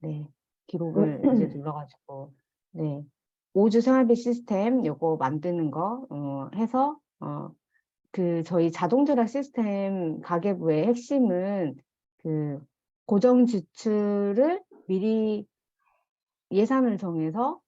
네, 기록을 이제 눌러가지고, 네, 5주 생활비 시스템 요거 만드는 거, 해서, 저희 자동조락 시스템 가계부의 핵심은 그 고정 지출을 미리 예산을 정해서,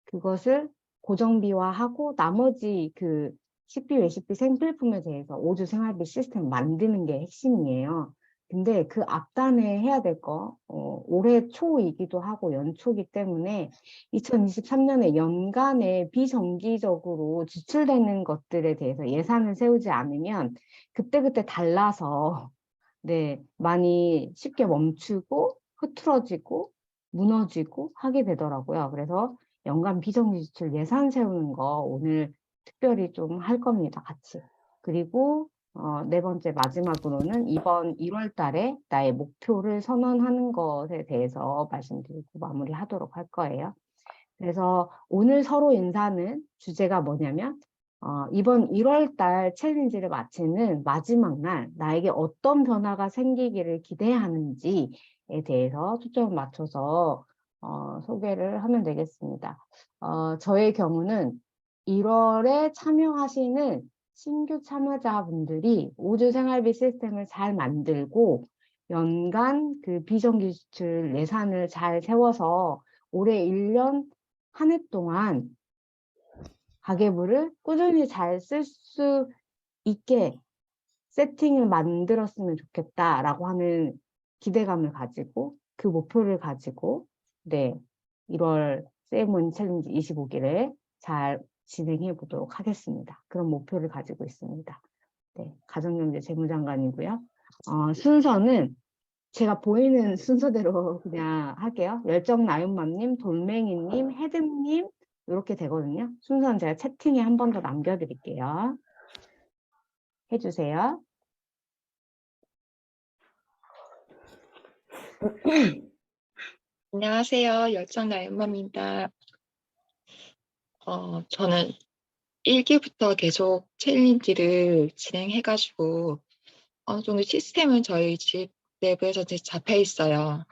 그것을 고정비화하고 나머지 그 식비, 외식비, 생필품에 대해서 5주 생활비 시스템 만드는 게 핵심이에요. 근데 그 앞단에 해야 될 거, 올해 초이기도 하고 연초기 때문에 2023년에 연간에 비정기적으로 지출되는 것들에 대해서 예산을 세우지 않으면 그때그때 달라서 네, 많이 쉽게 멈추고 흐트러지고 무너지고 하게 되더라고요. 그래서 연간 비정기 지출 예산 세우는 거 오늘 특별히 좀 할 겁니다. 같이. 그리고 네 번째 마지막으로는 이번 1월 달에 나의 목표를 선언하는 것에 대해서 말씀드리고 마무리하도록 할 거예요. 그래서 오늘 서로 인사는 주제가 뭐냐면 이번 1월 달 챌린지를 마치는 마지막 날 나에게 어떤 변화가 생기기를 기대하는지에 대해서 초점을 맞춰서 소개를 하면 되겠습니다. 저의 경우는 1월에 참여하시는 신규 참여자분들이 5주 생활비 시스템을 잘 만들고 연간 그 비정기 지출 예산을 잘 세워서 올해 1년 한 해 동안 가계부를 꾸준히 잘 쓸 수 있게 세팅을 만들었으면 좋겠다라고 하는 기대감을 가지고 그 목표를 가지고 네 1월 세이머니 챌린지 25기를 잘 진행해 보도록 하겠습니다. 그런 목표를 가지고 있습니다. 네, 가정경제 재무장관이고요. 순서는 제가 보이는 순서대로 그냥 할게요. 열정나윤맘님, 돌멩이님, 헤드님 이렇게 되거든요. 순서는 제가 채팅에 한 번 더 남겨드릴게요. 해주세요. 안녕하세요. 열정나연맘입니다. 저는 1기부터 계속 챌린지를 진행해가지고 어느 정도 시스템은 저희 집 내부에서 이제 잡혀 있어요.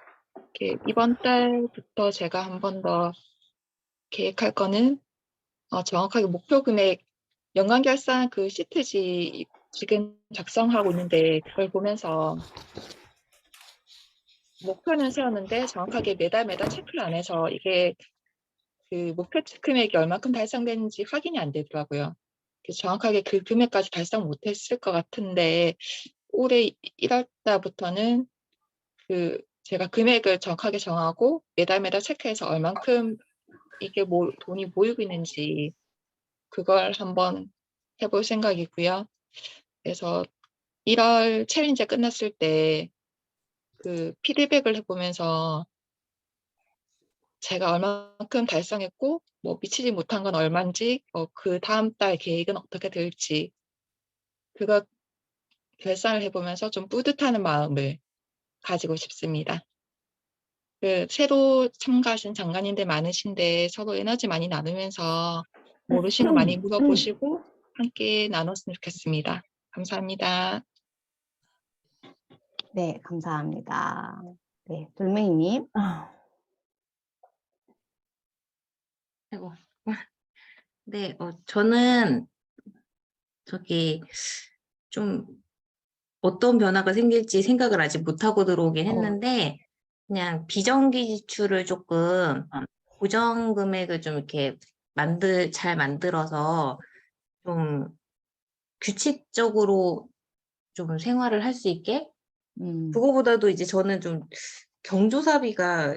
이번 달부터 제가 한 번 더 계획할 거는 정확하게 목표 금액 연간 결산 그 시트지 지금 작성하고 있는데 그걸 보면서 목표는 세웠는데 정확하게 매달 체크를 안 해서 이게 그 목표 금액이 얼마큼 달성되는지 확인이 안 되더라고요. 그래서 정확하게 그 금액까지 달성 못했을 것 같은데 올해 1월 달부터는 그 제가 금액을 정확하게 정하고 매달 체크해서 얼만큼 이게 돈이 모이고 있는지 그걸 한번 해볼 생각이고요. 그래서 1월 챌린지 끝났을 때 그 피드백을 해보면서 제가 얼만큼 달성했고 뭐 미치지 못한 건 얼마인지 그 다음 달 계획은 어떻게 될지 그거 결산을 해보면서 좀 뿌듯하는 마음을 가지고 싶습니다. 새로 참가하신 장관님들 많으신데 서로 에너지 많이 나누면서 모르시는 거 많이 물어보시고 함께 나눴으면 좋겠습니다. 감사합니다. 네, 감사합니다. 네, 돌멩이님. 아이고. 네, 저는 좀 어떤 변화가 생길지 생각을 아직 못하고 들어오긴 했는데, 그냥 비정기 지출을 조금 고정 금액을 좀 이렇게 잘 만들어서 좀 규칙적으로 좀 생활을 할 수 있게? 그거보다도 이제 저는 좀 경조사비가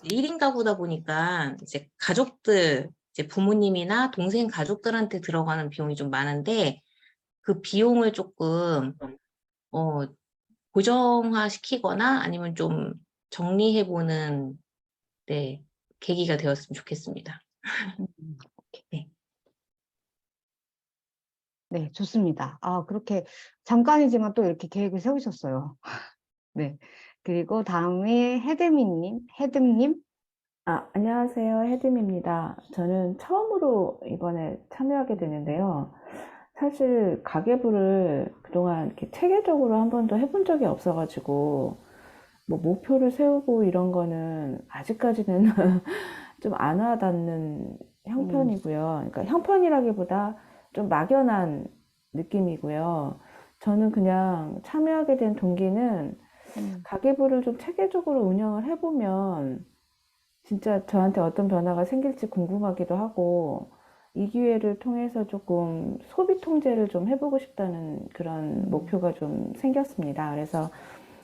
1인 가구다 보니까 이제 가족들, 이제 부모님이나 동생 가족들한테 들어가는 비용이 좀 많은데 그 비용을 조금 고정화시키거나 아니면 좀 정리해보는 네, 계기가 되었으면 좋겠습니다. 네. 네, 좋습니다. 그렇게 잠깐이지만 또 이렇게 계획을 세우셨어요. 네. 그리고 다음에 헤드님. 안녕하세요. 헤드입니다. 저는 처음으로 이번에 참여하게 되는데요. 사실 가계부를 그동안 이렇게 체계적으로 한 번도 해본 적이 없어가지고 뭐 목표를 세우고 이런 거는 아직까지는 좀 안 와닿는 형편이고요. 그러니까 형편이라기보다 좀 막연한 느낌이고요. 저는 그냥 참여하게 된 동기는 가계부를 좀 체계적으로 운영을 해보면 진짜 저한테 어떤 변화가 생길지 궁금하기도 하고 이 기회를 통해서 조금 소비 통제를 좀 해보고 싶다는 그런 목표가 좀 생겼습니다. 그래서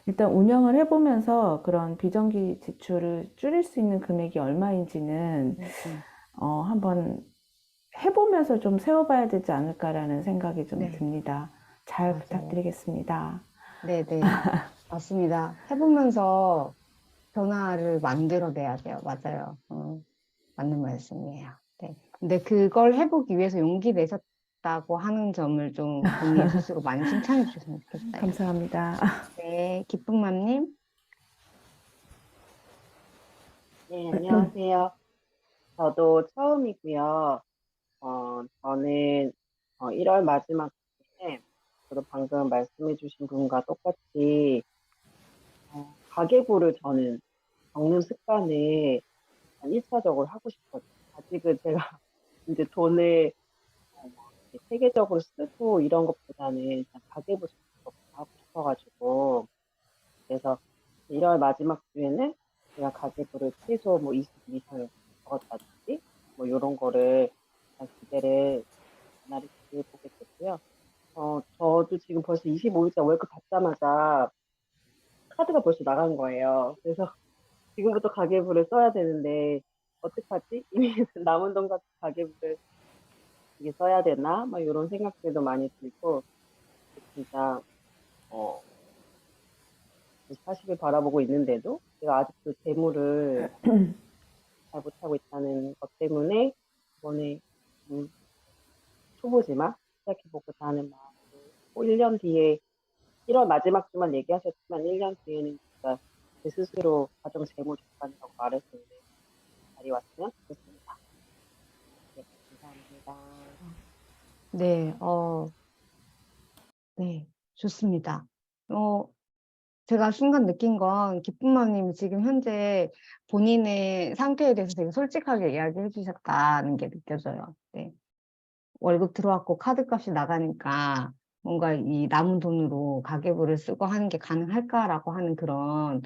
일단 운영을 해보면서 그런 비정기 지출을 줄일 수 있는 금액이 얼마인지는 한번 해보면서 좀 세워봐야 되지 않을까라는 생각이 좀 네. 듭니다. 잘 맞아요. 부탁드리겠습니다. 네네. 맞습니다. 해보면서 변화를 만들어내야 돼요. 맞아요. 맞는 말씀이에요. 네. 근데 그걸 해보기 위해서 용기 내셨다고 하는 점을 좀 본인 스스로 많이 칭찬해 주셨으면 좋겠어요. 감사합니다. 네, 기쁨맘님. 네, 안녕하세요. 저도 처음이고요. 저는 1월 마지막 주에 저도 방금 말씀해주신 분과 똑같이 가계부를 저는 적는 습관을 1차적으로 하고 싶거든요. 아직은 제가 이제 돈을 이렇게 체계적으로 쓰고 이런 것보다는 일단 가계부 적는 것부터 하고 싶어가지고 그래서 1월 마지막 주에는 제가 가계부를 최소 뭐 20일 이상을 적었다든지 뭐 이런 거를 일단 기대를 나날이 보게 됐고요. 저도 지금 벌써 25일째 월급 받자마자 카드가 벌써 나간 거예요. 그래서 지금부터 가계부를 써야 되는데 어떡하지? 이미 남은 돈 같은 가계부를 이게 써야 되나? 막 이런 생각들도 많이 들고 진짜 40일 바라보고 있는데도 제가 아직도 재무를 잘 못하고 있다는 것 때문에 이번에 초보지만 시작해보고자 하는 마음으로 1년 뒤에 1월 마지막 주만 얘기하셨지만 1년 뒤에는 진짜 제 스스로 가정 재무 조사관이라고 말할 수 있는 날이 왔으면 좋겠습니다. 네, 감사합니다. 네, 네, 좋습니다. 제가 순간 느낀 건 기쁨맘님이 지금 현재 본인의 상태에 대해서 되게 솔직하게 이야기해 주셨다는 게 느껴져요. 네. 월급 들어왔고 카드값이 나가니까 뭔가 이 남은 돈으로 가계부를 쓰고 하는 게 가능할까라고 하는 그런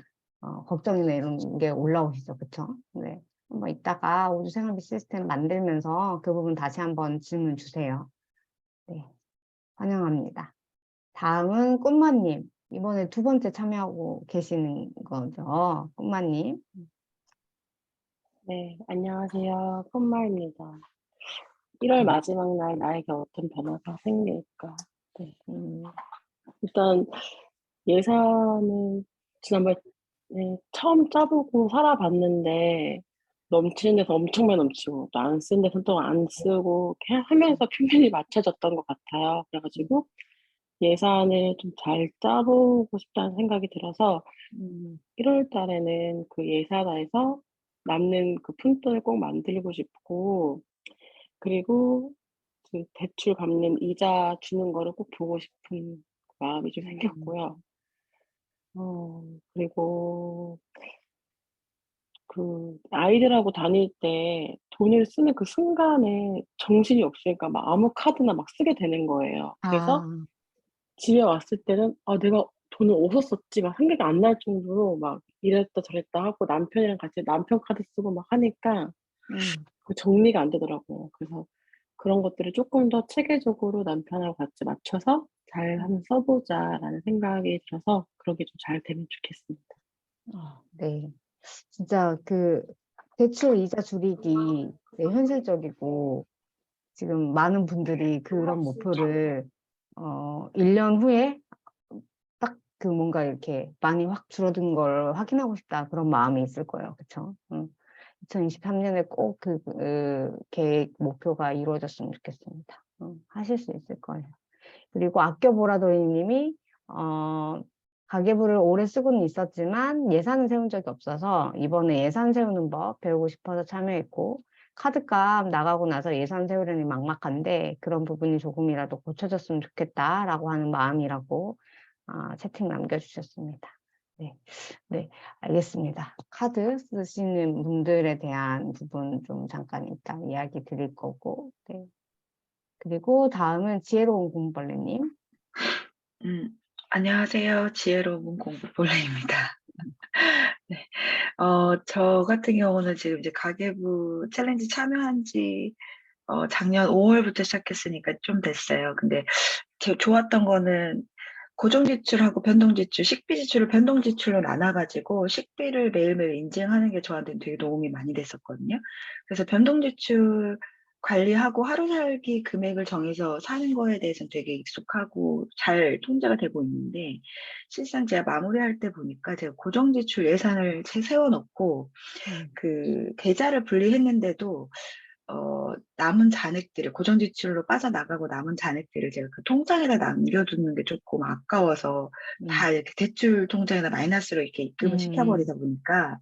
걱정이나 이런 게 올라오시죠. 그쵸? 네. 한번 이따가 우주 생활비 시스템 만들면서 그 부분 다시 한번 질문 주세요. 네. 환영합니다. 다음은 꿈마님. 이번에 2번째 참여하고 계시는 거죠. 꿈마님. 네, 안녕하세요. 폰마입니다. 1월 마지막 날 나에게 어떤 변화가 생길까? 네. 일단 예산을 지난번에 처음 짜보고 살아봤는데 넘치는 데서 엄청 많이 넘치고 또 안 쓴 데서 또 안 쓰고 이렇게 하면서 평균이 맞춰졌던 것 같아요. 그래가지고 예산을 좀 잘 짜보고 싶다는 생각이 들어서 1월 달에는 그 예산에서 남는 그 푼돈을 꼭 만들고 싶고 그리고 그 대출 갚는 이자 주는 거를 꼭 보고 싶은 마음이 좀 생겼고요. 그리고 그 아이들하고 다닐 때 돈을 쓰는 그 순간에 정신이 없으니까 막 아무 카드나 막 쓰게 되는 거예요. 그래서 집에 왔을 때는 내가 돈을 어디서 썼지 막 생각이 안 날 정도로 막 이랬다 저랬다 하고 남편이랑 같이 남편 카드 쓰고 막 하니까 그 정리가 안 되더라고요. 그래서 그런 것들을 조금 더 체계적으로 남편하고 같이 맞춰서 잘 한번 써보자라는 생각이 들어서 그런 게 좀 잘 되면 좋겠습니다. 네. 진짜 그 대출 이자 줄이기 네, 현실적이고 지금 많은 분들이 그런 목표를 1년 후에 딱 그 뭔가 이렇게 많이 확 줄어든 걸 확인하고 싶다 그런 마음이 있을 거예요. 그쵸? 2023년에 꼭 그 계획 목표가 이루어졌으면 좋겠습니다. 하실 수 있을 거예요. 그리고 아껴보라돌이님이 가계부를 오래 쓰고는 있었지만 예산을 세운 적이 없어서 이번에 예산 세우는 법 배우고 싶어서 참여했고 카드값 나가고 나서 예산 세우려니 막막한데 그런 부분이 조금이라도 고쳐졌으면 좋겠다라고 하는 마음이라고 채팅 남겨주셨습니다. 네, 알겠습니다. 카드 쓰시는 분들에 대한 부분 좀 잠깐 이따 이야기 드릴 거고, 네. 그리고 다음은 지혜로운 공부벌레님. 안녕하세요. 지혜로운 공부벌레입니다. 네. 저 같은 경우는 지금 이제 가계부 챌린지 참여한 지 작년 5월부터 시작했으니까 좀 됐어요. 근데 좋았던 거는 고정지출하고 변동지출, 식비지출을 변동지출로 나눠가지고 식비를 매일매일 인증하는 게 저한테는 되게 도움이 많이 됐었거든요. 그래서 변동지출 관리하고 하루살기 금액을 정해서 사는 거에 대해서는 되게 익숙하고 잘 통제가 되고 있는데, 실상 제가 마무리할 때 보니까 제가 고정지출 예산을 세워놓고 그 계좌를 분리했는데도 남은 잔액들을 고정지출로 빠져나가고 남은 잔액들을 제가 그 통장에다 남겨두는 게 조금 아까워서 다 이렇게 대출 통장에다 마이너스로 이렇게 입금을 시켜버리다 보니까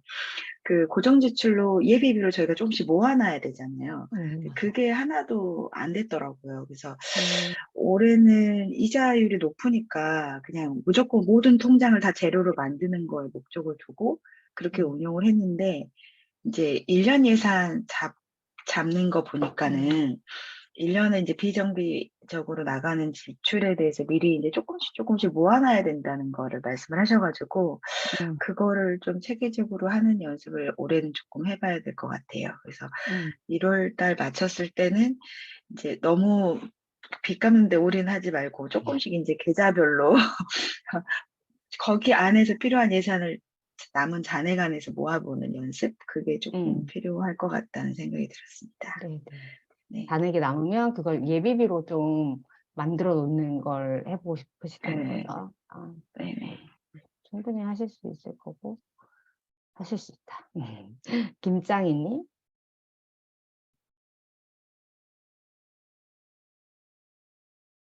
그 고정지출로 예비비로 저희가 조금씩 모아놔야 되잖아요. 그게 하나도 안 됐더라고요. 그래서 올해는 이자율이 높으니까 그냥 무조건 모든 통장을 다 제로로 만드는 거에 목적을 두고 그렇게 운용을 했는데, 이제 1년 예산 잡는 거 보니까는 1년에 이제 비정기적으로 나가는 지출에 대해서 미리 이제 조금씩 모아놔야 된다는 거를 말씀을 하셔가지고, 그거를 좀 체계적으로 하는 연습을 올해는 조금 해봐야 될 것 같아요. 그래서 1월 달 마쳤을 때는 이제 너무 빚 갚는데 올인하지 말고 조금씩 이제 계좌별로 거기 안에서 필요한 예산을 남은 잔액 안에서 모아보는 연습, 그게 조금 필요할 것 같다는 생각이 들었습니다. 네. 잔액이 남으면 그걸 예비비로 좀 만들어 놓는 걸 해보고 싶으시다는 거죠. 네네. 충분히 하실 수 있을 거고, 하실 수 있다. 김짱이님.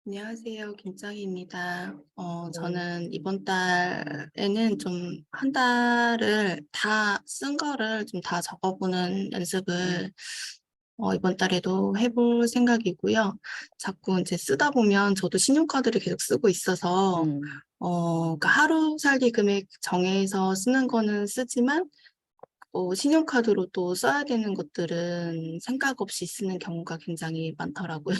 안녕하세요. 김짱희입니다. 저는 이번 달에는 좀 한 달을 다 쓴 거를 좀 다 적어보는 연습을 이번 달에도 해볼 생각이고요. 자꾸 이제 쓰다 보면 저도 신용카드를 계속 쓰고 있어서 그러니까 하루 살기 금액 정해서 쓰는 거는 쓰지만 신용카드로 또 써야 되는 것들은 생각 없이 쓰는 경우가 굉장히 많더라고요.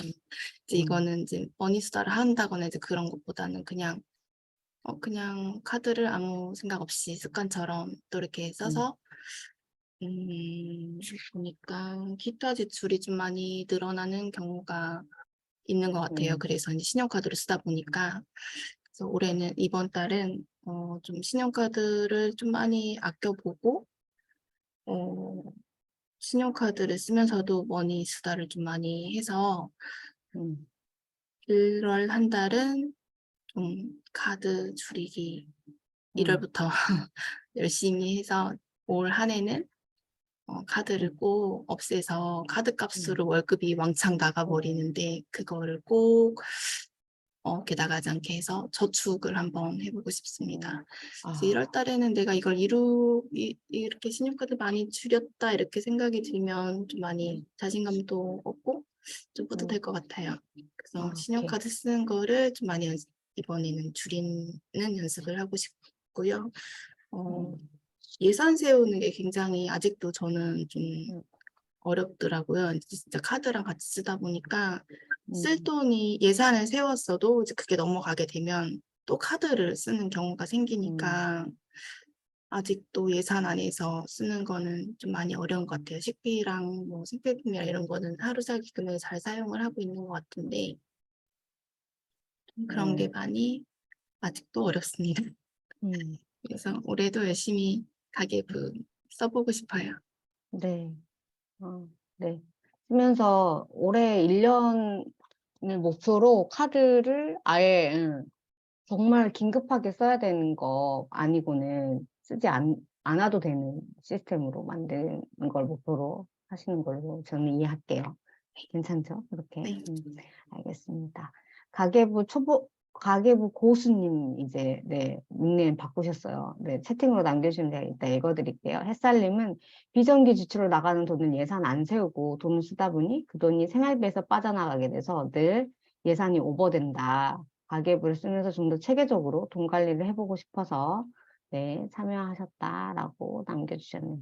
이제 이거는 이제 머니수다를 한다거나 이제 그런 것보다는 그냥 카드를 아무 생각 없이 습관처럼 또 이렇게 써서 보니까 기타 지출이 좀 많이 늘어나는 경우가 있는 것 같아요. 그래서 이제 신용카드를 쓰다 보니까 그래서 올해는 이번 달은 좀 신용카드를 좀 많이 아껴보고 신용카드를 쓰면서도 머니수다를 좀 많이 해서 1월 한 달은 좀 카드 줄이기 1월부터 열심히 해서 올 한 해는 카드를 꼭 없애서 카드 값으로 월급이 왕창 나가버리는데 그거를 꼭 이렇게 나가지 않게 해서 저축을 한번 해보고 싶습니다. 그래서 1월 달에는 내가 이걸 이렇게 신용카드 많이 줄였다 이렇게 생각이 들면 좀 많이 자신감도 얻고 좀 뿌듯할 것 같아요. 그래서 신용카드 쓰는 거를 좀 많이 이번에는 줄이는 연습을 하고 싶고요. 예산 세우는 게 굉장히 아직도 저는 좀 어렵더라고요. 진짜 카드랑 같이 쓰다 보니까 쓸 돈이 예산을 세웠어도 이제 그게 넘어가게 되면 또 카드를 쓰는 경우가 생기니까 아직도 예산 안에서 쓰는 거는 좀 많이 어려운 것 같아요. 식비랑 뭐 생필품이랑 이런 거는 하루 살기 금액을 잘 사용을 하고 있는 것 같은데 그런 게 많이 아직도 어렵습니다. 그래서 올해도 열심히 가계부 써보고 싶어요. 네. 네. 쓰면서 올해 1년을 목표로 카드를 아예 정말 긴급하게 써야 되는 거 아니고는 쓰지 않아도 되는 시스템으로 만드는 걸 목표로 하시는 걸로 저는 이해할게요. 괜찮죠? 그렇게. 네. 알겠습니다. 가계부 고수님 이제 네 닉네임 바꾸셨어요. 네 채팅으로 남겨주시면 제가 이따 읽어드릴게요. 햇살님은 비정기 지출로 나가는 돈은 예산 안 세우고 돈을 쓰다 보니 그 돈이 생활비에서 빠져나가게 돼서 늘 예산이 오버된다. 가계부를 쓰면서 좀 더 체계적으로 돈 관리를 해보고 싶어서 네, 참여하셨다라고 남겨주셨네요.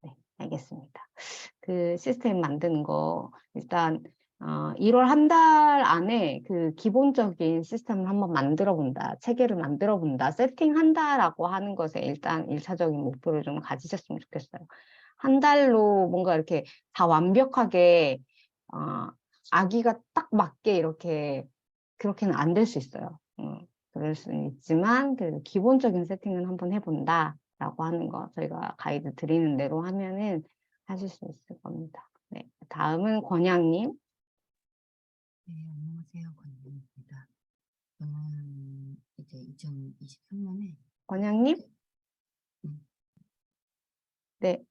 네, 알겠습니다. 그 시스템 만드는 거 일단 1월 한 달 안에 그 기본적인 시스템을 한번 만들어 본다, 체계를 만들어 본다, 세팅한다라고 하는 것에 일단 1차적인 목표를 좀 가지셨으면 좋겠어요. 한 달로 뭔가 이렇게 다 완벽하게 아기가 딱 맞게 이렇게 그렇게는 안 될 수 있어요. 그럴 수는 있지만 그 기본적인 세팅은 한번 해본다라고 하는 거 저희가 가이드 드리는 대로 하면은 하실 수 있을 겁니다. 네, 다음은 권양님. 네, 안녕하세요. 권유입니다. 저는 이제 2023년에 권양님? 음. 네,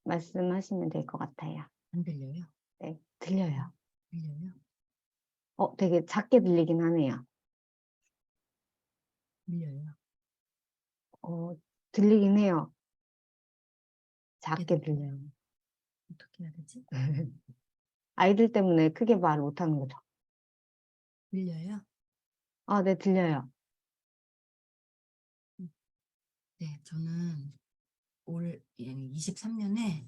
말씀하시면 될 것 같아요. 안 들려요? 네, 들려요. 들려요? 되게 작게 들리긴 하네요. 들려요? 들리긴 해요. 작게 크게 들려요. 어떻게 해야 되지? 아이들 때문에 크게 말 못하는 거죠. 들려요? 네, 들려요. 네, 저는 올 23년에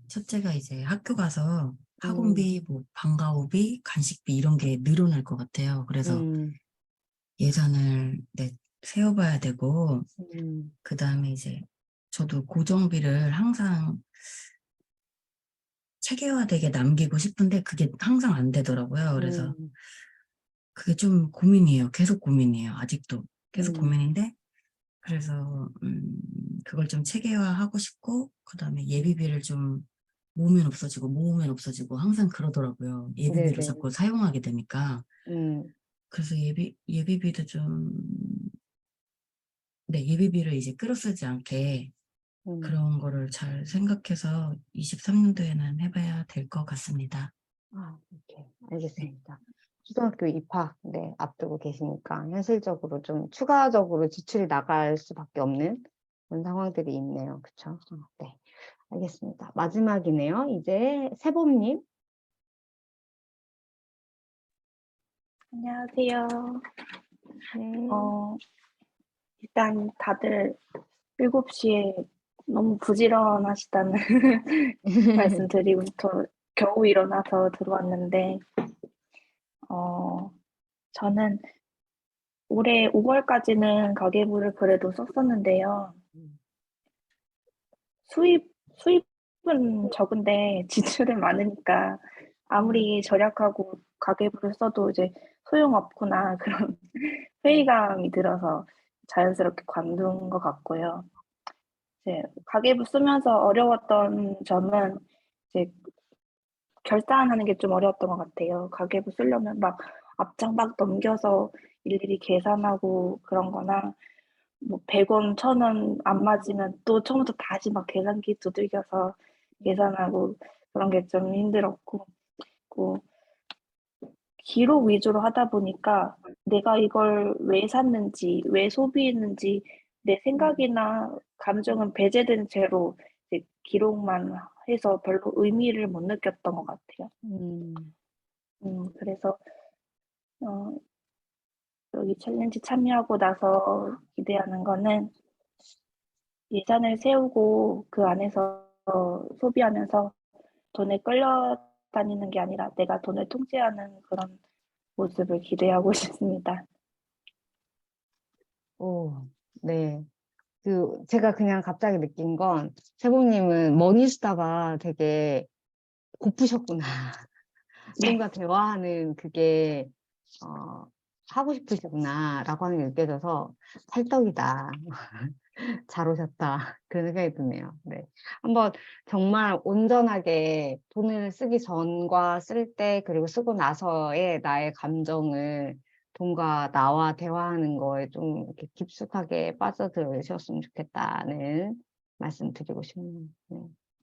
첫째가 이제 학교 가서 학원비, 뭐 방과후비, 간식비 이런 게 늘어날 것 같아요. 그래서 예산을 세워봐야 되고 그 다음에 이제 저도 고정비를 항상 체계화되게 남기고 싶은데 그게 항상 안 되더라고요. 그래서 그게 좀 고민이에요. 계속 고민이에요. 아직도 계속 고민인데 그래서 그걸 좀 체계화하고 싶고 그 다음에 예비비를 좀 모으면 없어지고 항상 그러더라고요. 예비비를 네네. 자꾸 사용하게 되니까. 그래서 예비비도 좀 예비비를 이제 끌어쓰지 않게 그런 거를 잘 생각해서 23년도에는 해봐야 될 것 같습니다. 오케이. 알겠습니다. 초등학교 입학, 앞두고 계시니까 현실적으로 좀 추가적으로 지출이 나갈 수밖에 없는 그런 상황들이 있네요. 그쵸? 네. 알겠습니다. 마지막이네요. 이제 세범님. 안녕하세요. 네. 일단 다들 7시에 너무 부지런하시다는 말씀드리고부터 겨우 일어나서 들어왔는데, 저는 올해 5월까지는 가계부를 그래도 썼었는데요. 수입은 적은데 지출은 많으니까 아무리 절약하고 가계부를 써도 이제 소용없구나 그런 회의감이 들어서 자연스럽게 관둔 것 같고요. 이제 가계부 쓰면서 어려웠던 점은 이제 결산하는 게 좀 어려웠던 것 같아요. 가계부 쓰려면 막 앞장 막 넘겨서 일일이 계산하고 그런 거나 뭐 100원, 1000원 안 맞으면 또 처음부터 다시 막 계산기 두들겨서 계산하고 그런 게 좀 힘들었고, 기록 위주로 하다 보니까 내가 이걸 왜 샀는지, 왜 소비했는지 내 생각이나 감정은 배제된 채로 이제 기록만 해서 별로 의미를 못 느꼈던 것 같아요. 그래서 여기 챌린지 참여하고 나서 기대하는 거는 예산을 세우고 그 안에서 소비하면서 돈에 끌려다니는 게 아니라 내가 돈을 통제하는 그런 모습을 기대하고 싶습니다. 네. 제가 그냥 갑자기 느낀 건 세범님은 머니스타가 되게 고프셨구나. 누군가 대화하는 그게 하고 싶으시구나라고 하는 게 느껴져서 찰떡이다. 잘 오셨다. 그런 생각이 드네요. 네. 한번 정말 온전하게 돈을 쓰기 전과 쓸 때 그리고 쓰고 나서의 나의 감정을 돈과 나와 대화하는 거에 좀 이렇게 깊숙하게 빠져들으셨으면 좋겠다는 말씀 드리고 싶네요. 네.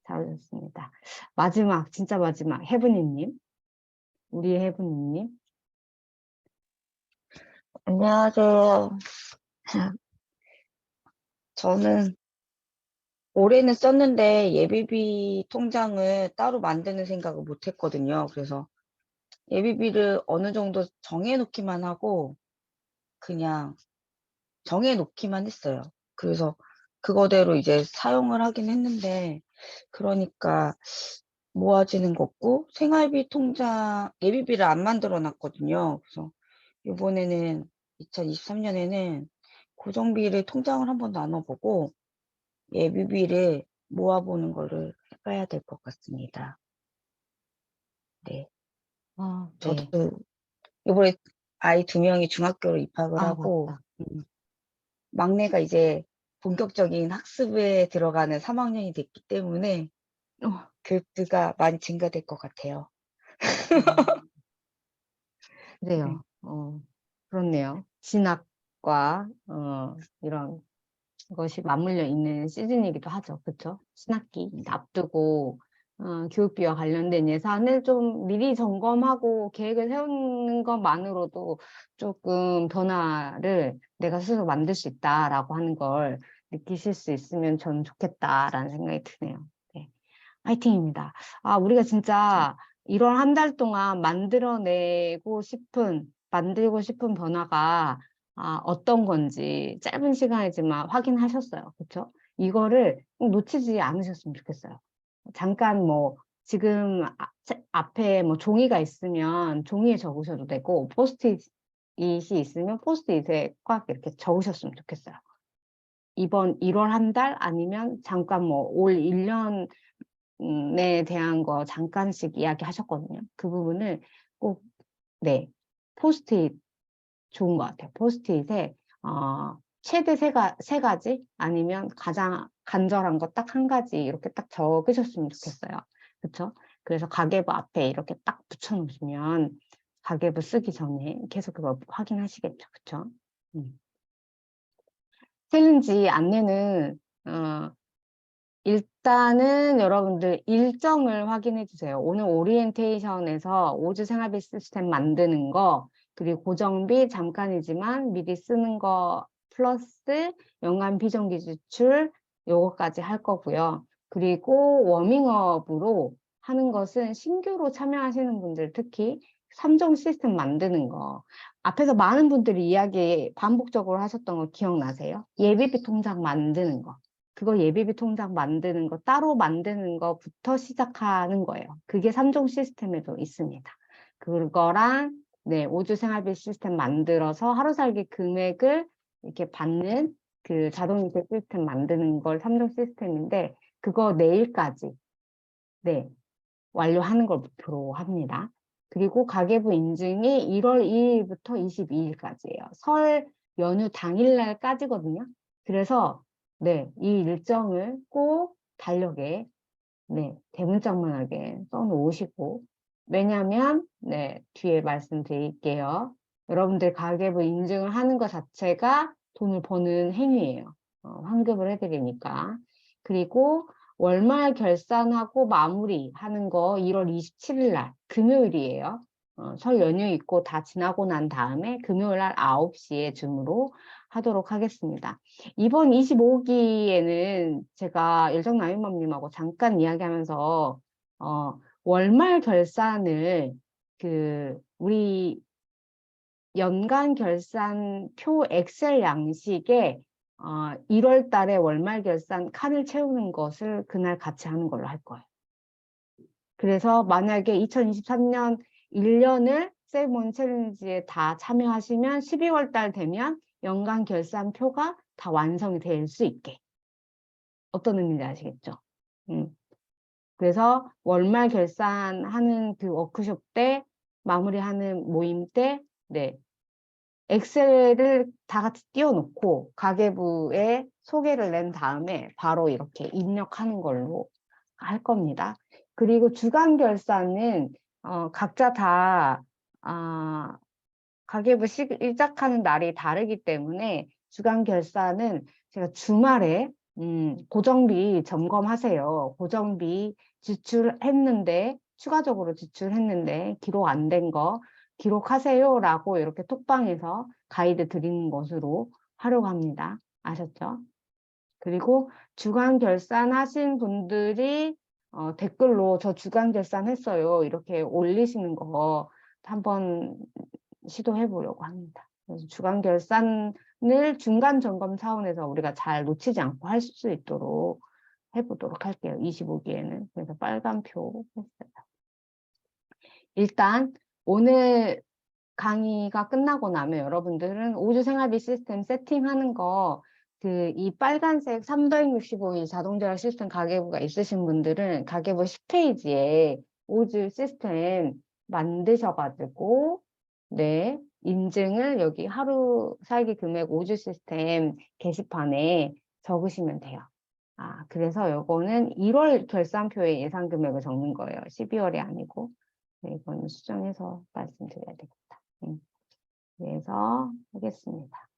잘 오셨습니다. 마지막, 진짜 마지막, 혜분이님. 우리 혜분이님. 안녕하세요. 저는 올해는 썼는데 예비비 통장을 따로 만드는 생각을 못 했거든요. 그래서 예비비를 어느 정도 정해놓기만 하고 그냥 정해놓기만 했어요. 그래서 그거대로 이제 사용을 하긴 했는데, 그러니까 모아지는 거 없고, 생활비 통장, 예비비를 안 만들어 놨거든요. 그래서 이번에는 2023년에는 고정비를 통장을 한번 나눠보고 예비비를 모아보는 거를 해봐야 될 것 같습니다. 네. 아, 네. 저도 이번에 아이 2명이 중학교로 입학을 아, 하고, 맞다. 막내가 이제 본격적인 학습에 들어가는 3학년이 됐기 때문에 교육비가 많이 증가될 것 같아요. 그래요. 그렇네요. 진학과 이런 것이 맞물려 있는 시즌이기도 하죠. 그렇죠? 신학기 앞두고 교육비와 관련된 예산을 좀 미리 점검하고 계획을 세우는 것만으로도 조금 변화를 내가 스스로 만들 수 있다라고 하는 걸 느끼실 수 있으면 전 좋겠다라는 생각이 드네요. 네. 화이팅입니다. 우리가 진짜 1월 한 달 동안 만들고 싶은 변화가 어떤 건지 짧은 시간이지만 확인하셨어요. 그렇죠? 이거를 꼭 놓치지 않으셨으면 좋겠어요. 잠깐 뭐 지금 앞에 뭐 종이가 있으면 종이에 적으셔도 되고 포스트잇이 있으면 포스트잇에 꽉 이렇게 적으셨으면 좋겠어요. 이번 1월 한 달 아니면 잠깐 뭐 올 1년에 대한 거 잠깐씩 이야기하셨거든요. 그 부분을 꼭 네, 포스트잇 좋은 것 같아요. 포스트잇에 최대 세 가지 아니면 가장 간절한 거 딱 한 가지 이렇게 딱 적으셨으면 좋겠어요. 그렇죠? 그래서 가계부 앞에 이렇게 딱 붙여놓으시면 가계부 쓰기 전에 계속 그거 확인하시겠죠. 그렇죠? 챌린지 안내는 일단은 여러분들 일정을 확인해 주세요. 오늘 오리엔테이션에서 5주 생활비 시스템 만드는 거, 그리고 고정비 잠깐이지만 미리 쓰는 거 플러스 연간 비정기 지출 요거까지 할 거고요. 그리고 워밍업으로 하는 것은 신규로 참여하시는 분들 특히 3종 시스템 만드는 거. 앞에서 많은 분들이 이야기 반복적으로 하셨던 거 기억나세요? 예비비 통장 만드는 거. 그거 예비비 통장 만드는 거, 따로 만드는 거부터 시작하는 거예요. 그게 3종 시스템에도 있습니다. 그거랑, 네, 5주 생활비 시스템 만들어서 하루 살기 금액을 이렇게 받는 그 자동이체 시스템 만드는 걸 3종 시스템인데, 그거 내일까지, 네, 완료하는 걸 목표로 합니다. 그리고 가계부 인증이 1월 2일부터 22일까지예요. 설 연휴 당일날까지거든요. 그래서 네, 이 일정을 꼭 달력에 네, 대문짝만하게 써놓으시고 왜냐하면 네, 뒤에 말씀드릴게요. 여러분들 가계부 인증을 하는 것 자체가 돈을 버는 행위예요. 환급을 해드리니까. 그리고 월말 결산하고 마무리하는 거 1월 27일 날 금요일이에요. 설 연휴 있고 다 지나고 난 다음에 금요일 날 9시에 줌으로 하도록 하겠습니다. 이번 25기에는 제가 열정나눔맘님하고 잠깐 이야기하면서 월말 결산을 우리 연간 결산표 엑셀 양식에 1월 달에 월말 결산 칸을 채우는 것을 그날 같이 하는 걸로 할 거예요. 그래서 만약에 2023년 1년을 세이브머니 챌린지에 다 참여하시면 12월 달 되면 연간 결산표가 다 완성이 될 수 있게. 어떤 의미인지 아시겠죠? 그래서 월말 결산하는 그 워크숍 때 마무리하는 모임 때 네, 엑셀을 다 같이 띄워놓고 가계부에 소개를 낸 다음에 바로 이렇게 입력하는 걸로 할 겁니다. 그리고 주간 결산은 각자 다 가계부 시작하는 날이 다르기 때문에 주간 결산은 제가 주말에 고정비 점검하세요. 고정비 지출했는데 추가적으로 지출했는데 기록 안 된 거 기록하세요 라고 이렇게 톡방에서 가이드 드리는 것으로 하려고 합니다. 아셨죠? 그리고 주간 결산하신 분들이 댓글로 저 주간 결산했어요 이렇게 올리시는 거 한번 시도해 보려고 합니다. 그래서 주간 결산 중간 점검 차원에서 우리가 잘 놓치지 않고 할 수 있도록 해보도록 할게요. 25기에는. 그래서 빨간표 했어요. 일단 오늘 강의가 끝나고 나면 여러분들은 5주 생활비 시스템 세팅하는 거, 이 빨간색 365일 자동제어 시스템 가계부가 있으신 분들은 가계부 10페이지에 5주 시스템 만드셔가지고, 네, 인증을 여기 하루 살기 금액 5주 시스템 게시판에 적으시면 돼요. 그래서 요거는 1월 결산표에 예상 금액을 적는 거예요. 12월이 아니고. 네, 이건 수정해서 말씀드려야 되겠다. 그래서 하겠습니다.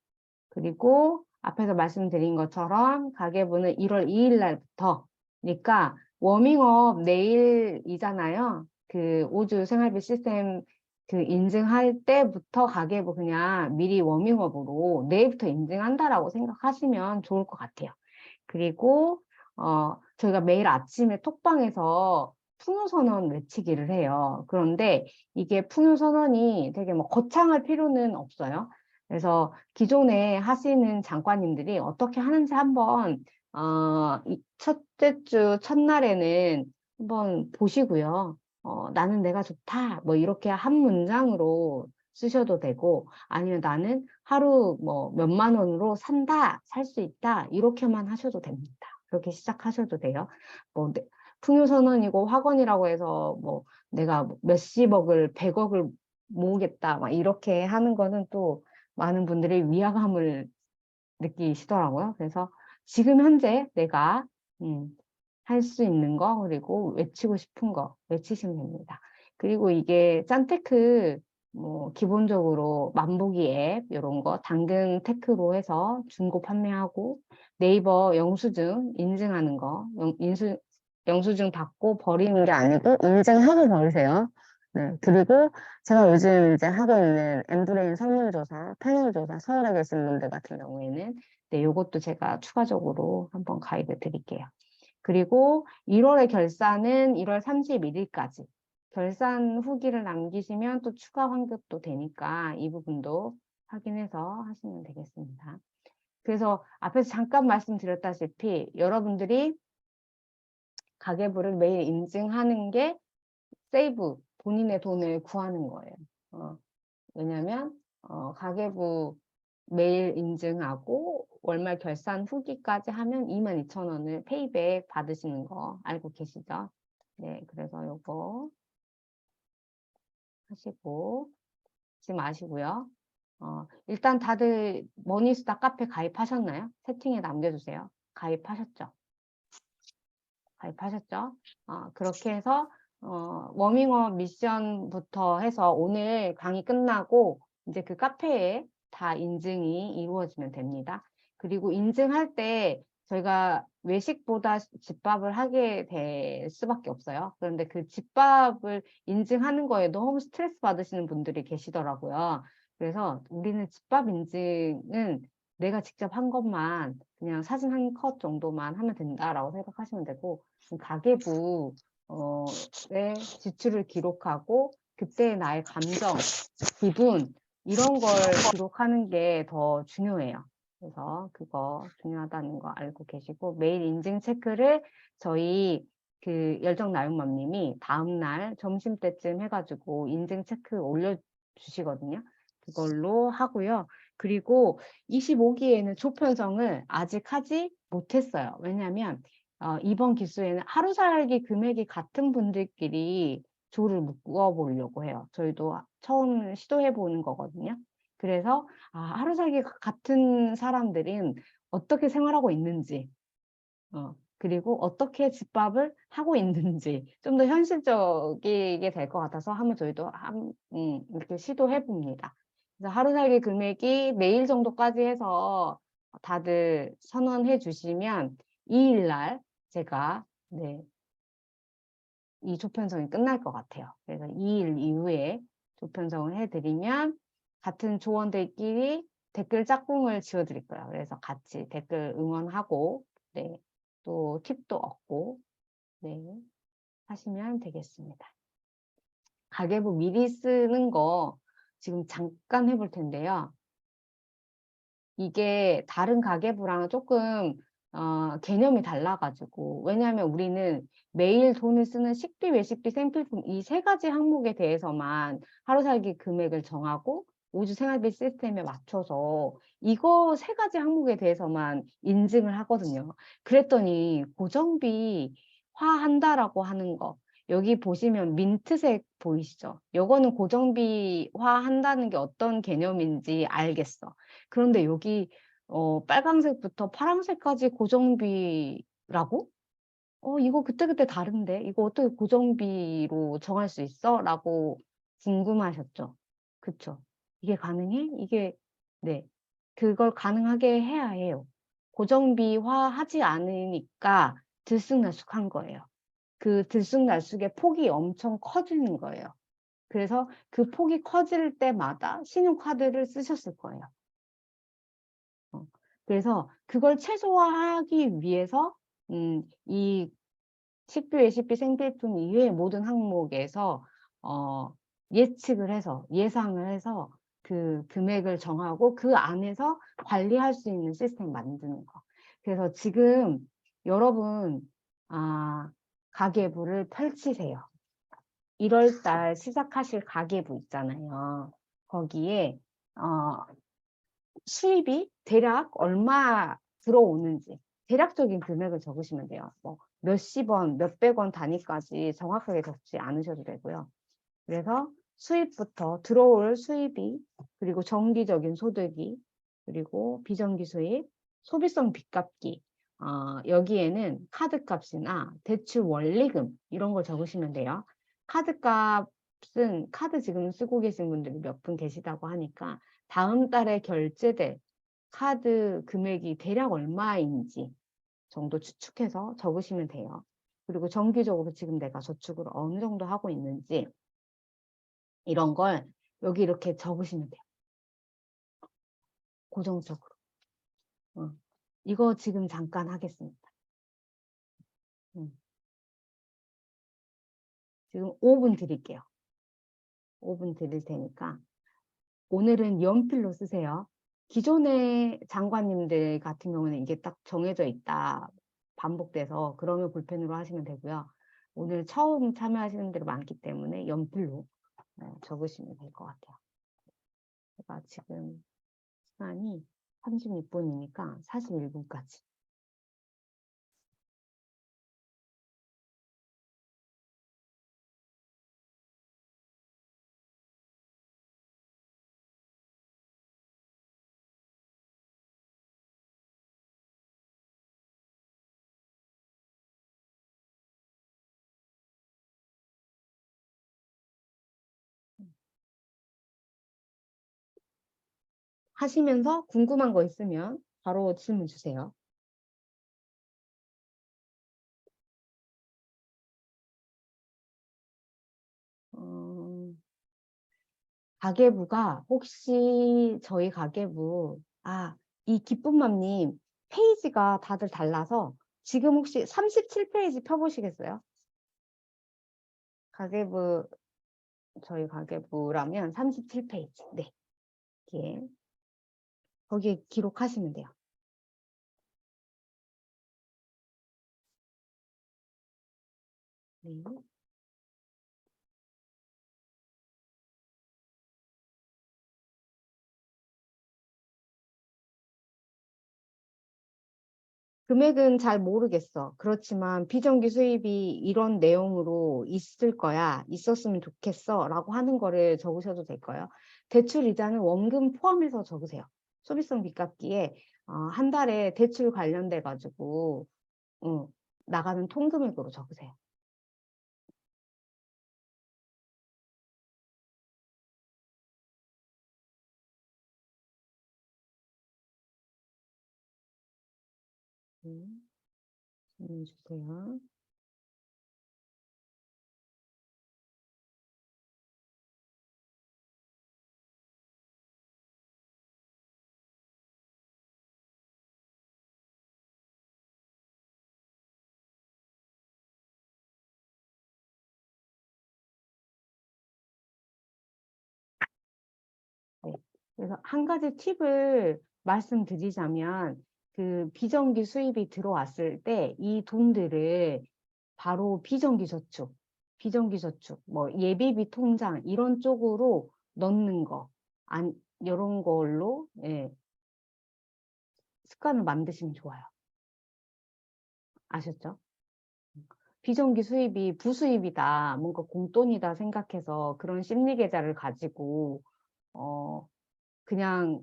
그리고 앞에서 말씀드린 것처럼 가계부는 1월 2일 날부터, 그러니까 워밍업 내일이잖아요. 5주 생활비 시스템 인증할 때부터 가계부 그냥 미리 워밍업으로 내일부터 인증한다라고 생각하시면 좋을 것 같아요. 그리고 저희가 매일 아침에 톡방에서 풍요선언 외치기를 해요. 그런데 이게 풍요선언이 되게 뭐 거창할 필요는 없어요. 그래서 기존에 하시는 장관님들이 어떻게 하는지 한번 첫째 주 첫날에는 한번 보시고요. 나는 내가 좋다. 뭐 이렇게 한 문장으로 쓰셔도 되고, 아니면 나는 하루 뭐 몇만 원으로 산다, 살 수 있다, 이렇게만 하셔도 됩니다. 그렇게 시작하셔도 돼요. 뭐 풍요선언이고 학원이라고 해서 뭐 내가 몇십억을 100억을 모으겠다 막 이렇게 하는 거는 또 많은 분들이 위화감을 느끼시더라고요. 그래서 지금 현재 내가 할 수 있는 거, 그리고 외치고 싶은 거 외치시면 됩니다. 그리고 이게 짠테크 뭐 기본적으로 만보기 앱 이런 거 당근 테크로 해서 중고 판매하고, 네이버 영수증 인증하는 거, 영수증 받고 버리는 게 아니고 인증하고 버리세요. 네, 그리고 제가 요즘 이제 하고 있는 엠브레인 설문조사, 패널조사, 서울에 계신 분들 같은 경우에는 네, 요것도 제가 추가적으로 한번 가이드 드릴게요. 그리고 1월의 결산은 1월 31일까지. 결산 후기를 남기시면 또 추가 환급도 되니까 이 부분도 확인해서 하시면 되겠습니다. 그래서 앞에서 잠깐 말씀드렸다시피 여러분들이 가계부를 매일 인증하는 게 세이브, 본인의 돈을 구하는 거예요. 왜냐면 가계부 매일 인증하고 월말 결산 후기까지 하면 22,000원을 페이백 받으시는 거 알고 계시죠? 네, 그래서 요거 하시고 지금 아시고요. 일단 다들 머니수다 카페 가입하셨나요? 채팅에 남겨주세요. 가입하셨죠? 가입하셨죠? 그렇게 해서 워밍업 미션부터 해서 오늘 강의 끝나고 이제 그 카페에 다 인증이 이루어지면 됩니다. 그리고 인증할 때 저희가 외식보다 집밥을 하게 될 수밖에 없어요. 그런데 그 집밥을 인증하는 거에 너무 스트레스 받으시는 분들이 계시더라고요. 그래서 우리는 집밥 인증은 내가 직접 한 것만 그냥 사진 한 컷 정도만 하면 된다라고 생각하시면 되고, 가계부에 지출을 기록하고 그때의 나의 감정, 기분 이런 걸 기록하는 게 더 중요해요. 그래서 그거 중요하다는 거 알고 계시고, 매일 인증 체크를 저희 열정나눔맘님이 다음날 점심때쯤 해가지고 인증 체크 올려주시거든요. 그걸로 하고요. 그리고 25기에는 조편성을 아직 하지 못했어요. 왜냐하면 이번 기수에는 하루 살기 금액이 같은 분들끼리 조를 묶어보려고 해요. 저희도 처음 시도해보는 거거든요. 그래서 하루 살기 같은 사람들은 어떻게 생활하고 있는지, 그리고 어떻게 집밥을 하고 있는지 좀 더 현실적이게 될 것 같아서 한번 저희도 이렇게 시도해봅니다. 그래서 하루 살기 금액이 내일 정도까지 해서 다들 선언해 주시면 2일 날 제가 이 조편성이 끝날 것 같아요. 그래서 2일 이후에 조편성을 해드리면 같은 조원들끼리 댓글 짝꿍을 지어드릴 거예요. 그래서 같이 댓글 응원하고 또 팁도 얻고 하시면 되겠습니다. 가계부 미리 쓰는 거 지금 잠깐 해볼 텐데요. 이게 다른 가계부랑 조금 개념이 달라가지고, 왜냐하면 우리는 매일 돈을 쓰는 식비, 외식비, 생필품 이 세 가지 항목에 대해서만 하루 살기 금액을 정하고 5주 생활비 시스템에 맞춰서 이거 세 가지 항목에 대해서만 인증을 하거든요. 그랬더니 고정비화한다라고 하는 거, 여기 보시면 민트색 보이시죠? 요거는 고정비화한다는 게 어떤 개념인지 알겠어. 그런데 여기 빨강색부터 파란색까지 고정비라고? 이거 그때그때 다른데? 이거 어떻게 고정비로 정할 수 있어? 라고 궁금하셨죠? 그쵸? 이게 가능해? 네. 그걸 가능하게 해야 해요. 고정비화 하지 않으니까 들쑥날쑥한 거예요. 그 들쑥날쑥의 폭이 엄청 커지는 거예요. 그래서 그 폭이 커질 때마다 신용카드를 쓰셨을 거예요. 그래서 그걸 최소화하기 위해서 이 식비, 외식비, 생필품 이외의 모든 항목에서 예측을 해서 예상을 해서 그 금액을 정하고 그 안에서 관리할 수 있는 시스템 만드는 거. 그래서 지금 여러분 가계부를 펼치세요. 1월 달 시작하실 가계부 있잖아요. 거기에 수입이 대략 얼마 들어오는지 대략적인 금액을 적으시면 돼요. 뭐 몇십 원, 몇백 원 단위까지 정확하게 적지 않으셔도 되고요. 그래서 수입부터 들어올 수입이, 그리고 정기적인 소득이, 그리고 비정기 수입, 소비성 빚갚기, 여기에는 카드값이나 대출 원리금 이런 걸 적으시면 돼요. 카드값은 카드 지금 쓰고 계신 분들이 몇 분 계시다고 하니까 다음 달에 결제될 카드 금액이 대략 얼마인지 정도 추측해서 적으시면 돼요. 그리고 정기적으로 지금 내가 저축을 어느 정도 하고 있는지 이런 걸 여기 이렇게 적으시면 돼요. 고정적으로. 이거 지금 잠깐 하겠습니다. 지금 5분 드릴게요. 5분 드릴 테니까 오늘은 연필로 쓰세요. 기존의 장관님들 같은 경우는 이게 딱 정해져 있다. 반복돼서 그러면 볼펜으로 하시면 되고요. 오늘 처음 참여하시는 분들이 많기 때문에 연필로 적으시면 될 것 같아요. 제가 지금 시간이 36분이니까 41분까지. 하시면서 궁금한 거 있으면 바로 질문 주세요. 가계부가 혹시 저희 가계부, 이 기쁨맘님 페이지가 다들 달라서 지금 혹시 37페이지 펴보시겠어요? 가계부, 저희 가계부라면 37페이지. 네. 거기에 기록하시면 돼요. 네. 금액은 잘 모르겠어. 그렇지만 비정기 수입이 이런 내용으로 있을 거야. 있었으면 좋겠어. 라고 하는 거를 적으셔도 될 거예요. 대출 이자는 원금 포함해서 적으세요. 소비성 빚갚기에 한 달에 대출 관련돼 가지고 나가는 통금액으로 적으세요. 질문 주세요. 네. 그래서 한 가지 팁을 말씀드리자면 그 비정기 수입이 들어왔을 때 이 돈들을 바로 비정기 저축, 뭐 예비비 통장 이런 쪽으로 넣는 거, 이런 걸로 예, 습관을 만드시면 좋아요. 아셨죠? 비정기 수입이 부수입이다, 뭔가 공돈이다 생각해서 그런 심리 계좌를 가지고 그냥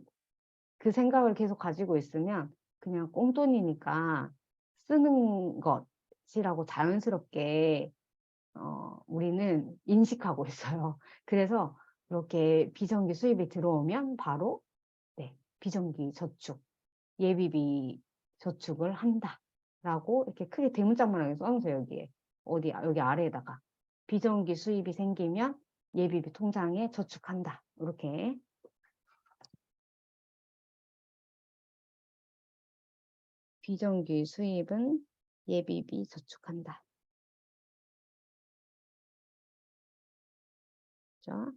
그 생각을 계속 가지고 있으면 그냥 꽁돈이니까 쓰는 것이라고 자연스럽게 우리는 인식하고 있어요. 그래서 이렇게 비정기 수입이 들어오면 바로 네, 비정기 저축, 예비비 저축을 한다라고 이렇게 크게 대문짝만하게 써놓으세요. 여기에 여기 아래에다가 비정기 수입이 생기면 예비비 통장에 저축한다. 이렇게 비정기 수입은 예비비 저축한다. 자,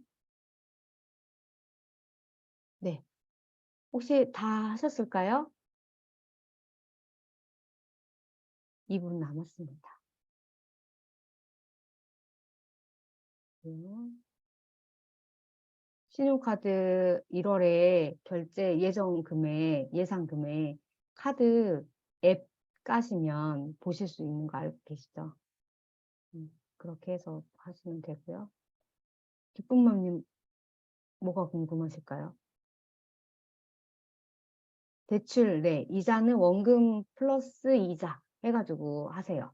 네. 혹시 다 하셨을까요? 2분 남았습니다. 신용카드 1월에 결제 예상 금액 카드 앱 까시면 보실 수 있는 거 알고 계시죠? 그렇게 해서 하시면 되고요. 기쁨맘님 뭐가 궁금하실까요? 대출, 네, 이자는 원금 플러스 이자 해가지고 하세요.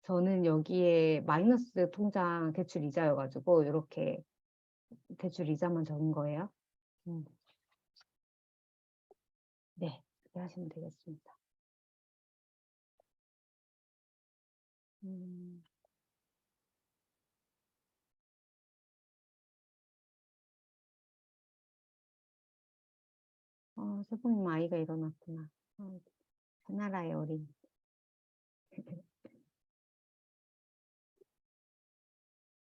저는 여기에 마이너스 통장 대출 이자여가지고 이렇게 대출 이자만 적은 거예요. 네, 그렇게 하시면 되겠습니다. 세봉님 아이가 일어났구나. 하나라의 어린.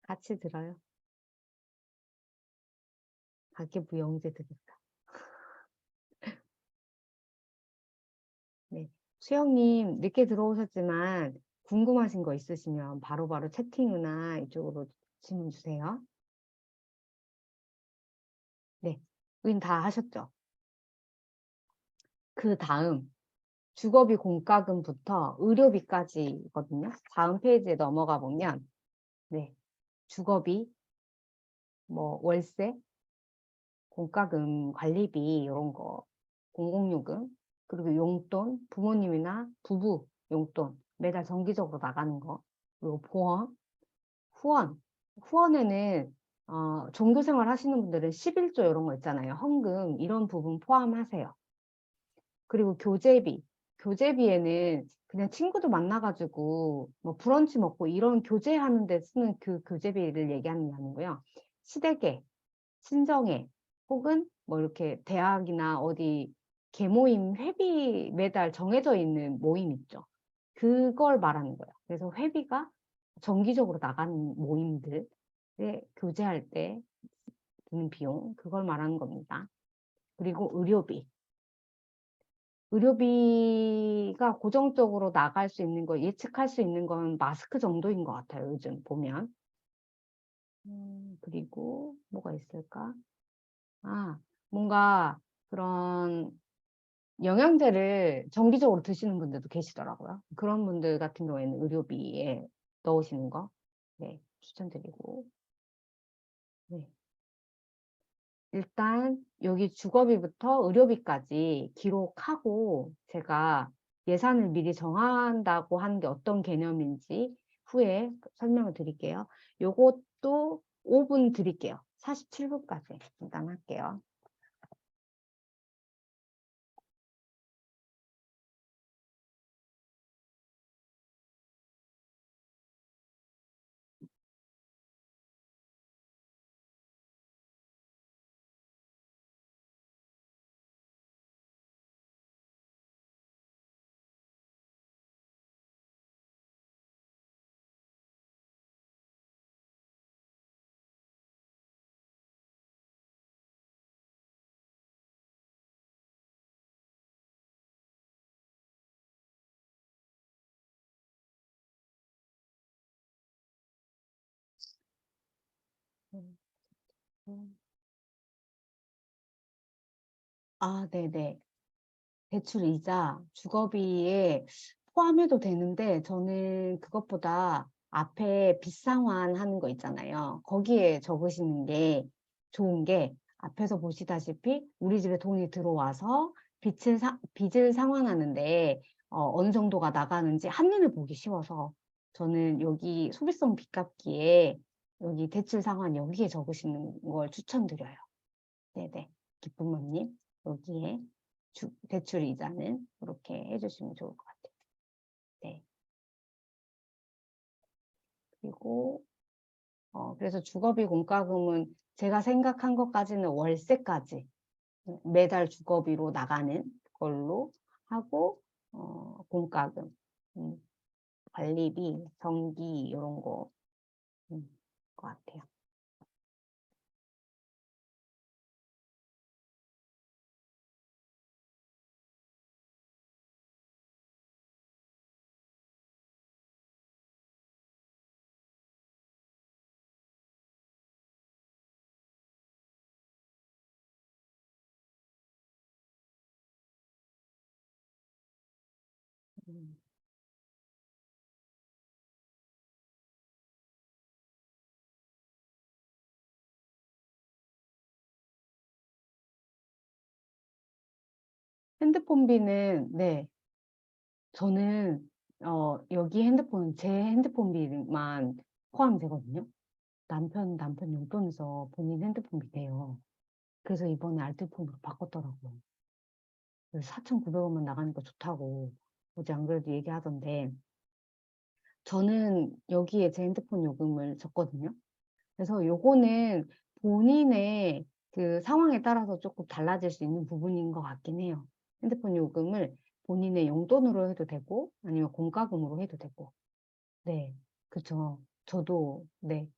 같이 들어요. 가계부 영재 드릴까? 네, 수영님 늦게 들어오셨지만 궁금하신 거 있으시면 바로바로 채팅이나 이쪽으로 질문 주세요. 네, 우린 다 하셨죠? 그 다음 주거비 공과금부터 의료비까지거든요. 다음 페이지에 넘어가 보면 네, 주거비, 뭐 월세, 공과금, 관리비 이런 거, 공공요금, 그리고 용돈, 부모님이나 부부 용돈 매달 정기적으로 나가는 거, 그리고 보험, 후원에는 종교생활 하시는 분들은 11조 이런 거 있잖아요. 헌금 이런 부분 포함하세요. 그리고 교재비에는 그냥 친구들 만나가지고 뭐 브런치 먹고 이런 교제하는 데 쓰는 그 교재비를 얘기하는 게 아니고요. 시대계, 친정회 혹은 뭐 이렇게 대학이나 어디 개모임 회비 매달 정해져 있는 모임 있죠. 그걸 말하는 거예요. 그래서 회비가 정기적으로 나가는 모임들에 교제할 때 드는 비용, 그걸 말하는 겁니다. 그리고 의료비가 고정적으로 나갈 수 있는 거, 예측할 수 있는 건 마스크 정도인 것 같아요. 요즘 보면. 그리고 뭐가 있을까? 뭔가 그런 영양제를 정기적으로 드시는 분들도 계시더라고요. 그런 분들 같은 경우에는 의료비에 넣으시는 거 네, 추천드리고. 네. 일단 여기 주거비부터 의료비까지 기록하고 제가 예산을 미리 정한다고 하는 게 어떤 개념인지 후에 설명을 드릴게요. 요것도 5분 드릴게요. 47분까지 일단 할게요. 아, 네네. 대출 이자, 주거비에 포함해도 되는데 저는 그것보다 앞에 빚상환 하는 거 있잖아요. 거기에 적으시는 게 좋은 게 앞에서 보시다시피 우리 집에 돈이 들어와서 빚을 상환하는데 어느 정도가 나가는지 한눈에 보기 쉬워서 저는 여기 소비성 빚갚기에 여기 대출 상환 여기에 적으시는 걸 추천드려요. 네네. 기쁨언님 여기에 대출 이자는 이렇게 해주시면 좋을 것 같아요. 네. 그리고 그래서 주거비 공과금은 제가 생각한 것까지는 월세까지 매달 주거비로 나가는 걸로 하고 공과금, 관리비, 전기 이런 거 것 같아요. 음. 핸드폰비는 네, 저는 여기 핸드폰 제 핸드폰비만 포함되거든요. 남편 용돈에서 본인 핸드폰비 내요. 그래서 이번에 알뜰폰으로 바꿨더라고요. 4,900원만 나가니까 좋다고 어제 안 그래도 얘기하던데 저는 여기에 제 핸드폰 요금을 줬거든요. 그래서 요거는 본인의 그 상황에 따라서 조금 달라질 수 있는 부분인 것 같긴 해요. 핸드폰 요금을 본인의 용돈으로 해도 되고 아니면 공과금으로 해도 되고. 네, 그쵸. 저도 네.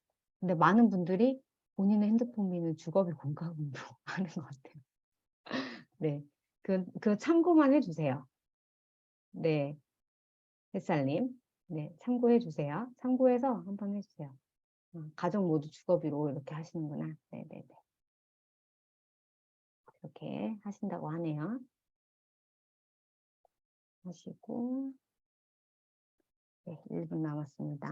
근데 많은 분들이 본인의 핸드폰비는 주거비 공과금으로 하는 것 같아요. 네, 그 참고만 해주세요. 네, 햇살님. 네, 참고해 주세요. 참고해서 한번 해주세요. 가족 모두 주거비로 이렇게 하시는구나. 네네네. 이렇게 하신다고 하네요. 하시고, 네, 1분 남았습니다.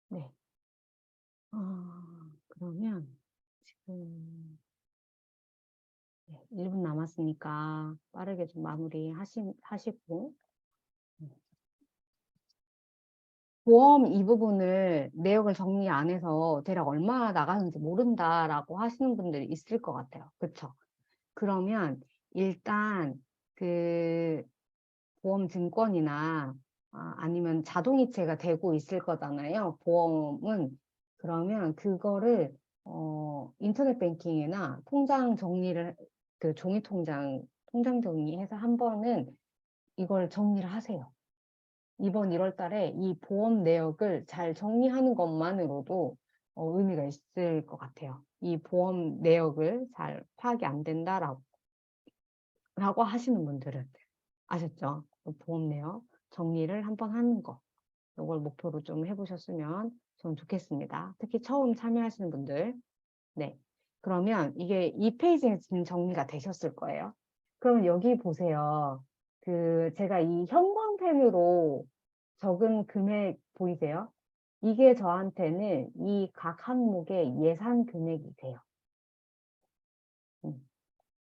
네. 그러면 지금 네, 1분 남았으니까 빠르게 좀 마무리 하시고 보험 이 부분을 내역을 정리 안 해서 대략 얼마 나가는지 모른다라고 하시는 분들이 있을 것 같아요. 그렇죠? 그러면 일단 그 보험 증권이나 아니면 자동이체가 되고 있을 거잖아요. 보험은 그러면 그거를 인터넷 뱅킹이나 통장 정리를 그 종이 통장 정리해서 한 번은 이걸 정리를 하세요. 이번 1월 달에 이 보험 내역을 잘 정리하는 것만으로도 의미가 있을 것 같아요. 이 보험 내역을 잘 파악이 안 된다라고 하시는 분들은 아셨죠? 보험 내역 정리를 한번 하는 거. 이걸 목표로 좀 해보셨으면 전 좋겠습니다. 특히 처음 참여하시는 분들. 네. 그러면 이게 이 페이지에 지금 정리가 되셨을 거예요. 그러면 여기 보세요. 제가 이 형광펜으로 적은 금액 보이세요? 이게 저한테는 이 각 항목의 예산 금액이 돼요.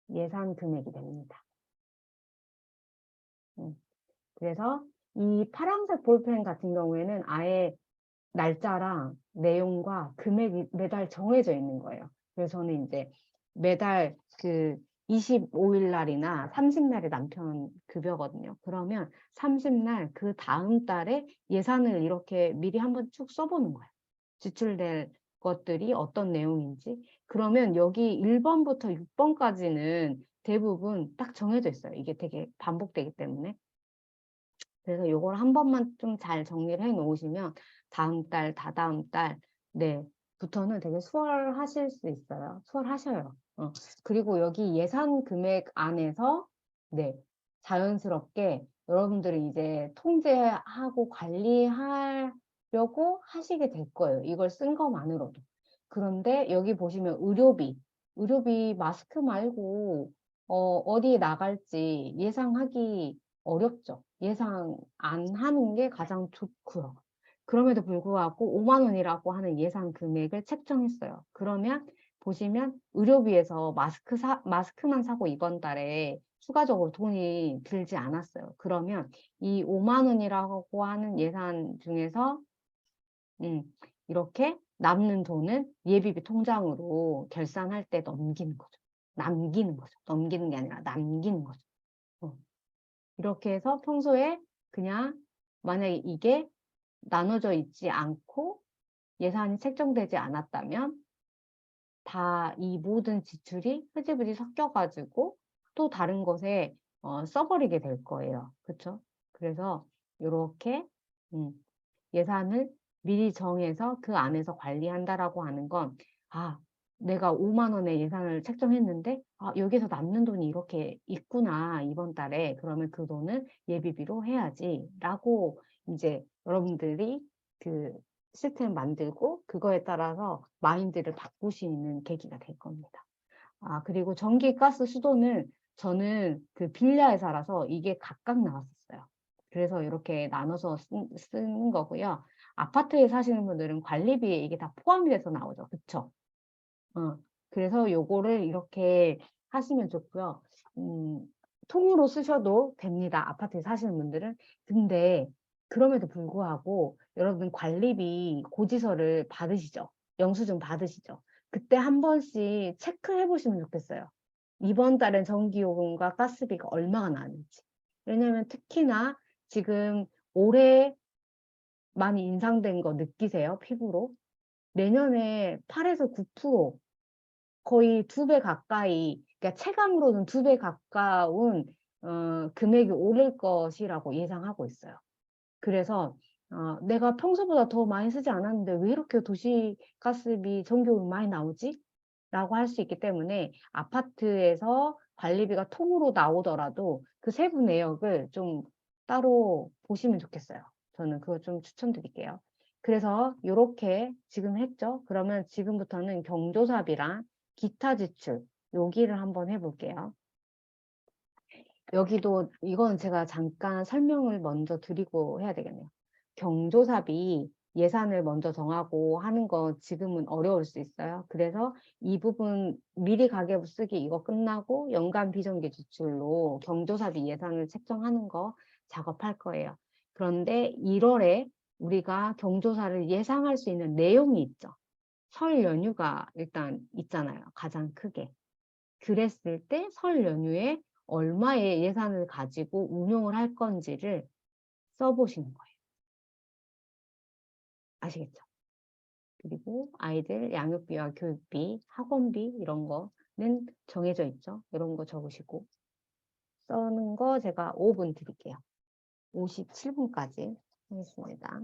예산 금액이 됩니다. 그래서 이 파란색 볼펜 같은 경우에는 아예 날짜랑 내용과 금액이 매달 정해져 있는 거예요. 그래서 저는 이제 매달 그 25일 날이나 30날이 남편 급여거든요. 그러면 30날 그 다음 달에 예산을 이렇게 미리 한번 쭉 써보는 거예요. 지출될 것들이 어떤 내용인지. 그러면 여기 1번부터 6번까지는 대부분 딱 정해져 있어요. 이게 되게 반복되기 때문에. 그래서 요걸 한 번만 좀 잘 정리를 해 놓으시면 다음 달, 다다음 달, 네, 부터는 되게 수월하실 수 있어요. 수월하셔요. 그리고 여기 예산 금액 안에서 네, 자연스럽게 여러분들이 이제 통제하고 관리하려고 하시게 될 거예요. 이걸 쓴 것만으로도. 그런데 여기 보시면 의료비 마스크 말고 어디 나갈지 예상하기 어렵죠. 예상 안 하는 게 가장 좋고요. 그럼에도 불구하고 5만 원이라고 하는 예상 금액을 책정했어요. 그러면 보시면 의료비에서 마스크만 사고 이번 달에 추가적으로 돈이 들지 않았어요. 그러면 이 5만 원이라고 하는 예산 중에서 이렇게 남는 돈은 예비비 통장으로 결산할 때 넘기는 거죠. 남기는 거죠. 넘기는 게 아니라 남기는 거죠. 이렇게 해서 평소에 그냥 만약에 이게 나눠져 있지 않고 예산이 책정되지 않았다면 다 이 모든 지출이 흐지부지 섞여가지고 또 다른 것에 써버리게 될 거예요. 그렇죠? 그래서 이렇게 예산을 미리 정해서 그 안에서 관리한다라고 하는 건 내가 5만 원의 예산을 책정했는데 여기서 남는 돈이 이렇게 있구나 이번 달에 그러면 그 돈은 예비비로 해야지 라고 이제 여러분들이 그 시스템 만들고 그거에 따라서 마인드를 바꾸시는 계기가 될 겁니다. 그리고 전기, 가스, 수도는 저는 그 빌라에 살아서 이게 각각 나왔었어요. 그래서 이렇게 나눠서 쓰는 거고요. 아파트에 사시는 분들은 관리비에 이게 다 포함이 돼서 나오죠. 그쵸? 그래서 요거를 이렇게 하시면 좋고요. 통으로 쓰셔도 됩니다. 아파트에 사시는 분들은. 근데 그럼에도 불구하고 여러분 관리비 고지서를 받으시죠. 영수증 받으시죠. 그때 한 번씩 체크해 보시면 좋겠어요. 이번 달엔 전기요금과 가스비가 얼마가 나는지. 왜냐면 특히나 지금 올해 많이 인상된 거 느끼세요? 피부로? 내년에 8에서 9% 거의 2배 가까이, 그러니까 체감으로는 2배 가까운 금액이 오를 것이라고 예상하고 있어요. 그래서 내가 평소보다 더 많이 쓰지 않았는데 왜 이렇게 도시가스비, 전기요금 많이 나오지? 라고 할 수 있기 때문에 아파트에서 관리비가 통으로 나오더라도 그 세부 내역을 좀 따로 보시면 좋겠어요. 저는 그거 좀 추천드릴게요. 그래서 이렇게 지금 했죠. 그러면 지금부터는 경조사비랑 기타 지출 여기를 한번 해볼게요. 여기도 이건 제가 잠깐 설명을 먼저 드리고 해야 되겠네요. 경조사비 예산을 먼저 정하고 하는 거 지금은 어려울 수 있어요. 그래서 이 부분 미리 가계부 쓰기 이거 끝나고 연간 비정기 지출로 경조사비 예산을 책정하는 거 작업할 거예요. 그런데 1월에 우리가 경조사를 예상할 수 있는 내용이 있죠. 설 연휴가 일단 있잖아요. 가장 크게. 그랬을 때 설 연휴에 얼마의 예산을 가지고 운용을 할 건지를 써보시는 거예요. 아시겠죠? 그리고 아이들 양육비와 교육비, 학원비 이런 거는 정해져 있죠. 이런 거 적으시고 써는 거 제가 5분 드릴게요. 57분까지 하겠습니다.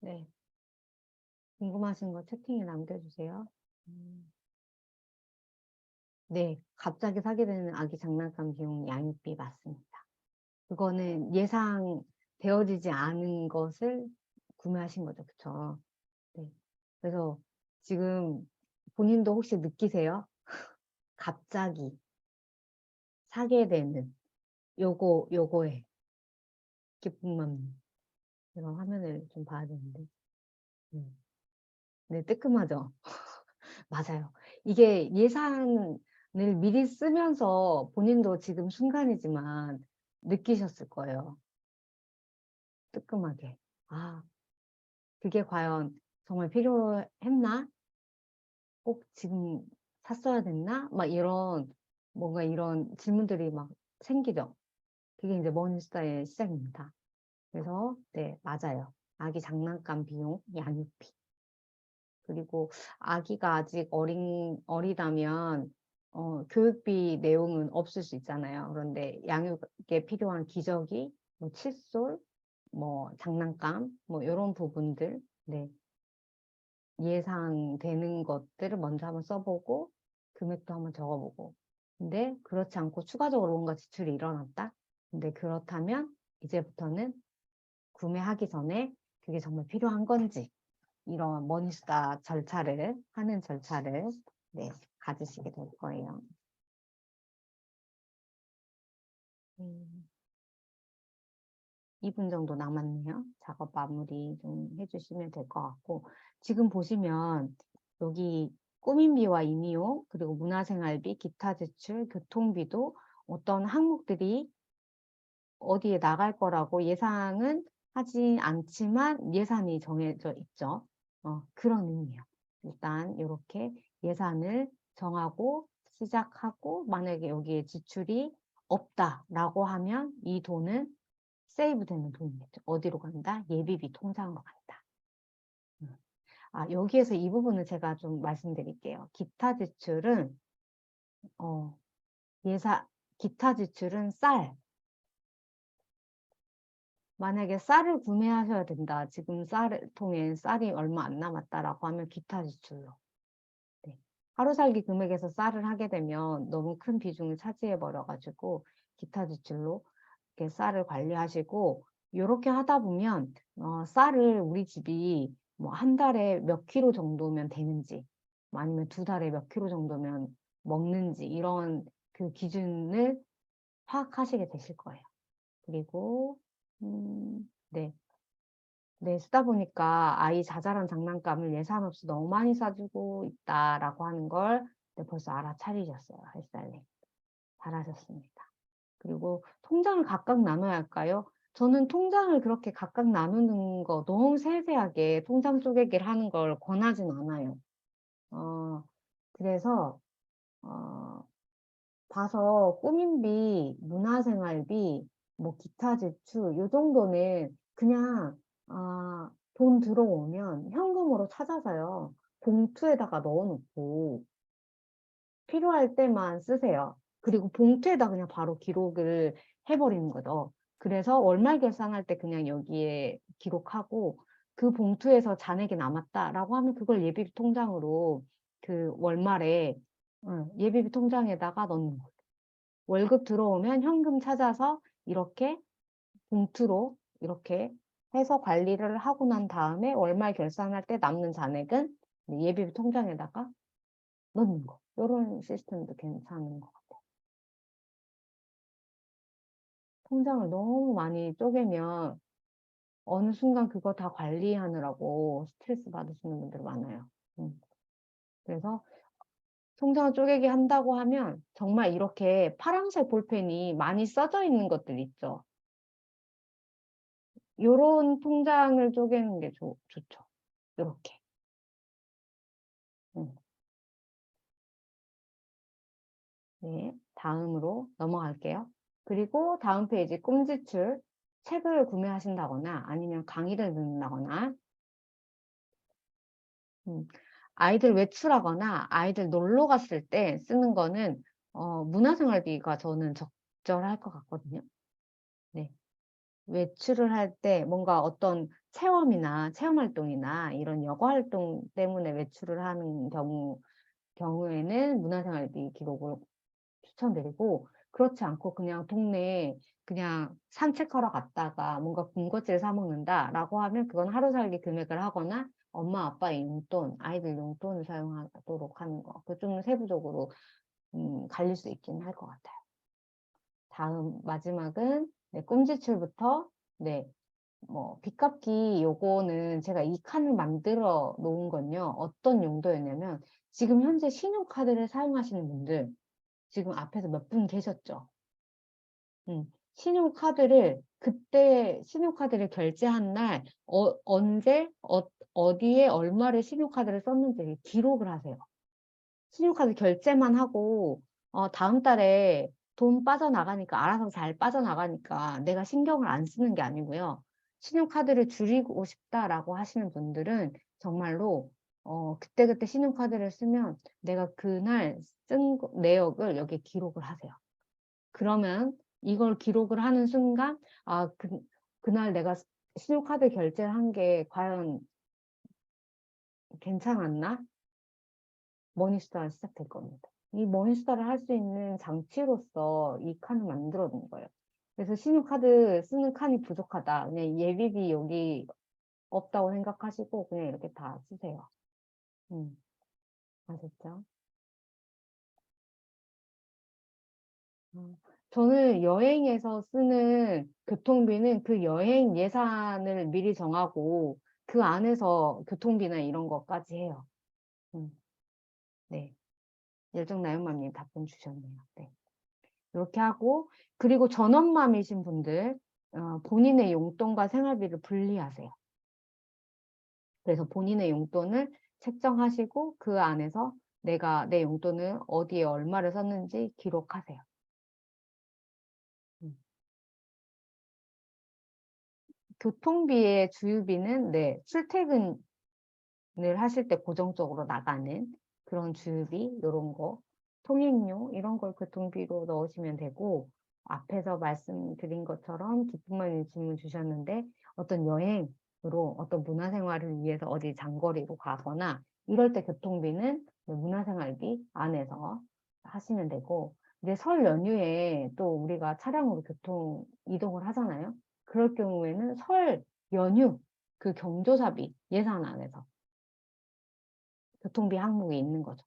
네. 궁금하신 거 채팅에 남겨주세요. 네, 갑자기 사게 되는 아기 장난감 비용 양육비 맞습니다. 그거는 예상되어지지 않은 것을 구매하신 거죠, 그쵸? 네. 그래서 지금 본인도 혹시 느끼세요? 갑자기 사게 되는 요거에 기쁨만 이런 화면을 좀 봐야 되는데. 네, 뜨끔하죠? 맞아요. 이게 예산을 미리 쓰면서 본인도 지금 순간이지만 느끼셨을 거예요. 뜨끔하게. 아, 그게 과연 정말 필요했나? 꼭 지금 샀어야 됐나? 막 뭔가 이런 질문들이 막 생기죠. 그게 이제 머니스타의 시작입니다. 그래서, 네, 맞아요. 아기 장난감 비용, 양육비. 그리고 아기가 아직 어리다면 교육비 내용은 없을 수 있잖아요. 그런데 양육에 필요한 기저귀, 뭐 칫솔, 뭐 장난감, 뭐 이런 부분들, 네, 예상되는 것들을 먼저 한번 써보고 금액도 한번 적어보고. 근데 그렇지 않고 추가적으로 뭔가 지출이 일어났다. 근데 그렇다면 이제부터는 구매하기 전에 그게 정말 필요한 건지 이런 머니스타 하는 절차를 네, 가지시게 될 거예요. 2분 정도 남았네요. 작업 마무리 좀 해주시면 될 것 같고, 지금 보시면 여기 꾸민비와 임의용, 그리고 문화생활비, 기타 지출, 교통비도 어떤 항목들이 어디에 나갈 거라고 예상은 하지 않지만 예산이 정해져 있죠. 그런 의미예요. 일단 이렇게 예산을 정하고 시작하고 만약에 여기에 지출이 없다라고 하면 이 돈은 세이브 되는 돈이겠죠. 어디로 간다? 예비비 통장으로 간다. 여기에서 이 부분을 제가 좀 말씀드릴게요. 기타 지출은 기타 지출은 만약에 쌀을 구매하셔야 된다. 지금 통에 쌀이 얼마 안 남았다라고 하면 기타 지출로. 네. 하루 살기 금액에서 쌀을 하게 되면 너무 큰 비중을 차지해 버려가지고 기타 지출로 이렇게 쌀을 관리하시고 이렇게 하다 보면 쌀을 우리 집이 뭐 한 달에 몇 킬로 정도면 되는지 아니면 2달에 몇 킬로 정도면 먹는지 이런 그 기준을 파악하시게 되실 거예요. 그리고 네. 네, 쓰다 보니까 아이 자잘한 장난감을 예산 없이 너무 많이 사주고 있다라고 하는 걸 네, 벌써 알아차리셨어요. 햇살님. 잘하셨습니다. 그리고 통장을 각각 나눠야 할까요? 저는 통장을 그렇게 각각 나누는 거 너무 세세하게 통장 쪼개기를 하는 걸 권하진 않아요. 그래서 봐서 꾸민비, 문화생활비, 뭐 기타 지출 요 정도는 그냥 돈 들어오면 현금으로 찾아서요. 봉투에다가 넣어놓고 필요할 때만 쓰세요. 그리고 봉투에다 그냥 바로 기록을 해버리는 거죠. 그래서 월말 결산할 때 그냥 여기에 기록하고 그 봉투에서 잔액이 남았다라고 하면 그걸 예비비 통장으로 그 월말에 예비비 통장에다가 넣는 거예요. 월급 들어오면 현금 찾아서 이렇게 봉투로 이렇게 해서 관리를 하고 난 다음에 월말 결산할 때 남는 잔액은 예비비 통장에다가 넣는 거. 이런 시스템도 괜찮은 것 같아요. 통장을 너무 많이 쪼개면 어느 순간 그거 다 관리하느라고 스트레스 받으시는 분들 많아요. 그래서 통장을 쪼개기 한다고 하면 정말 이렇게 파란색 볼펜이 많이 써져 있는 것들 있죠. 요런 통장을 쪼개는 게 좋죠. 요렇게. 네, 다음으로 넘어갈게요. 그리고 다음 페이지 꿈지출. 책을 구매하신다거나 아니면 강의를 듣는다거나 아이들 외출하거나 아이들 놀러 갔을 때 쓰는 거는 문화생활비가 저는 적절할 것 같거든요. 네. 외출을 할 때 뭔가 어떤 체험이나 체험 활동이나 이런 여가 활동 때문에 외출을 하는 경우에는 문화생활비 기록을 추천드리고, 그렇지 않고 그냥 동네에 그냥 산책하러 갔다가 뭔가 군것질 사 먹는다라고 하면 그건 하루 살기 금액을 하거나 엄마 아빠의 용돈, 아이들 용돈을 사용하도록 하는 거. 그 좀 세부적으로 갈릴 수 있긴 할 것 같아요. 다음 마지막은 네, 꿈지출부터 네, 뭐 빚갚기 요거는 제가 이 칸을 만들어 놓은 건요. 어떤 용도였냐면 지금 현재 신용카드를 사용하시는 분들 지금 앞에서 몇 분 계셨죠? 신용카드를 그때 신용카드를 결제한 날 언제 어디에 얼마를 신용카드를 썼는지 기록을 하세요. 신용카드 결제만 하고 다음 달에 돈 빠져나가니까 알아서 잘 빠져나가니까 내가 신경을 안 쓰는 게 아니고요. 신용카드를 줄이고 싶다라고 하시는 분들은 정말로 그때그때 신용카드를 쓰면 내가 그날 쓴 내역을 여기 기록을 하세요. 그러면 이걸 기록을 하는 순간 그날 내가 신용카드 결제를 한 게 과연 괜찮았나? 머니스타가 시작될 겁니다. 이 머니스타를 할 수 있는 장치로서 이 칸을 만들어 놓은 거예요. 그래서 신용카드 쓰는 칸이 부족하다. 그냥 예비비 여기 없다고 생각하시고 그냥 이렇게 다 쓰세요. 아셨죠? 저는 여행에서 쓰는 교통비는 그 여행 예산을 미리 정하고 그 안에서 교통비나 이런 것까지 해요. 네. 열정나연맘님 답변 주셨네요. 네. 이렇게 하고, 그리고 전업맘이신 분들 본인의 용돈과 생활비를 분리하세요. 그래서 본인의 용돈을 책정하시고 그 안에서 내가 내 용돈을 어디에 얼마를 썼는지 기록하세요. 교통비의 주유비는 네, 출퇴근을 하실 때 고정적으로 나가는 그런 주유비 이런 거, 통행료 이런 걸 교통비로 넣으시면 되고, 앞에서 말씀드린 것처럼 기쁨만님 질문 주셨는데 어떤 여행으로 어떤 문화생활을 위해서 어디 장거리로 가거나 이럴 때 교통비는 문화생활비 안에서 하시면 되고, 이제 설 연휴에 또 우리가 차량으로 교통 이동을 하잖아요. 그럴 경우에는 설 연휴 그 경조사비 예산 안에서 교통비 항목이 있는 거죠.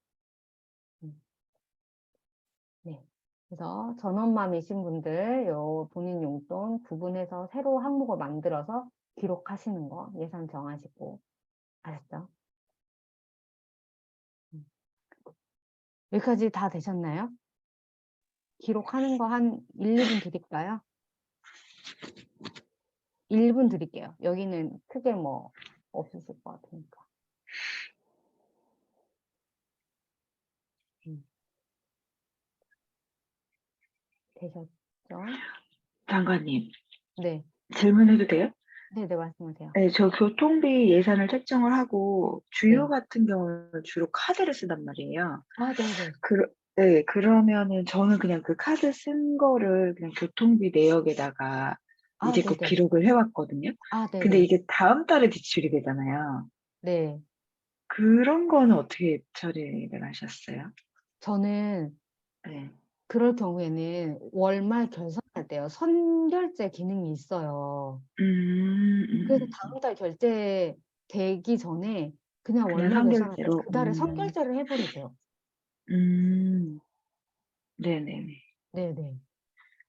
네. 그래서 전업맘이신 분들 요 본인 용돈 구분해서 새로 항목을 만들어서 기록하시는 거 예산 정하시고. 아셨죠? 여기까지 다 되셨나요? 기록하는 거 한 1, 2분 드릴까요? 1분 드릴게요. 여기는 크게 뭐 없으실 것 같으니까. 되셨죠? 장관님, 네. 질문해도 돼요? 네, 말씀하세요. 네, 저 교통비 예산을 책정을 하고 주유 네. 같은 경우는 주로 카드를 쓰단 말이에요. 네네. 네, 그러면은 저는 그냥 그 카드 쓴 거를 그냥 교통비 내역에다가 이제껏 네네. 기록을 해왔거든요. 근데 네네. 이게 다음 달에 지출이 되잖아요. 네. 그런 거는 어떻게 처리를 하셨어요? 저는 네. 그럴 경우에는 월말 결산할 때요. 선결제 기능이 있어요. 그래서 다음 달 결제 되기 전에 그냥 그냥 월말 결산할 때 선결제로. 그달에 선결제를 해버리세요. 네네네. 네네.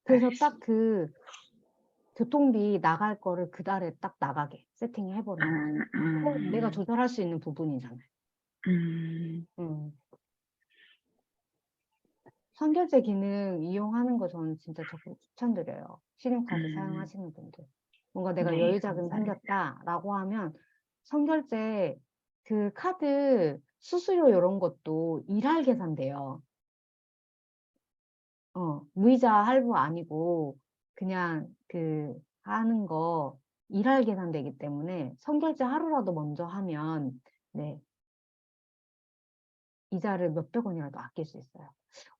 그래서 딱 그 교통비 나갈 거를 그달에 딱 나가게 세팅을 해버리는 거죠. 그건 내가 조절할 수 있는 부분이잖아요. 선결제 기능 이용하는 거 저는 진짜 적극 추천드려요. 신용카드 사용하시는 분들. 뭔가 내가 네, 여유자금이 감사합니다. 생겼다라고 하면 선결제 그 카드 수수료 이런 것도 일할 계산돼요. 무이자 할부 아니고 그냥 그 하는 거 일할 계산되기 때문에 선결제 하루라도 먼저 하면 네, 이자를 몇백 원이라도 아낄 수 있어요.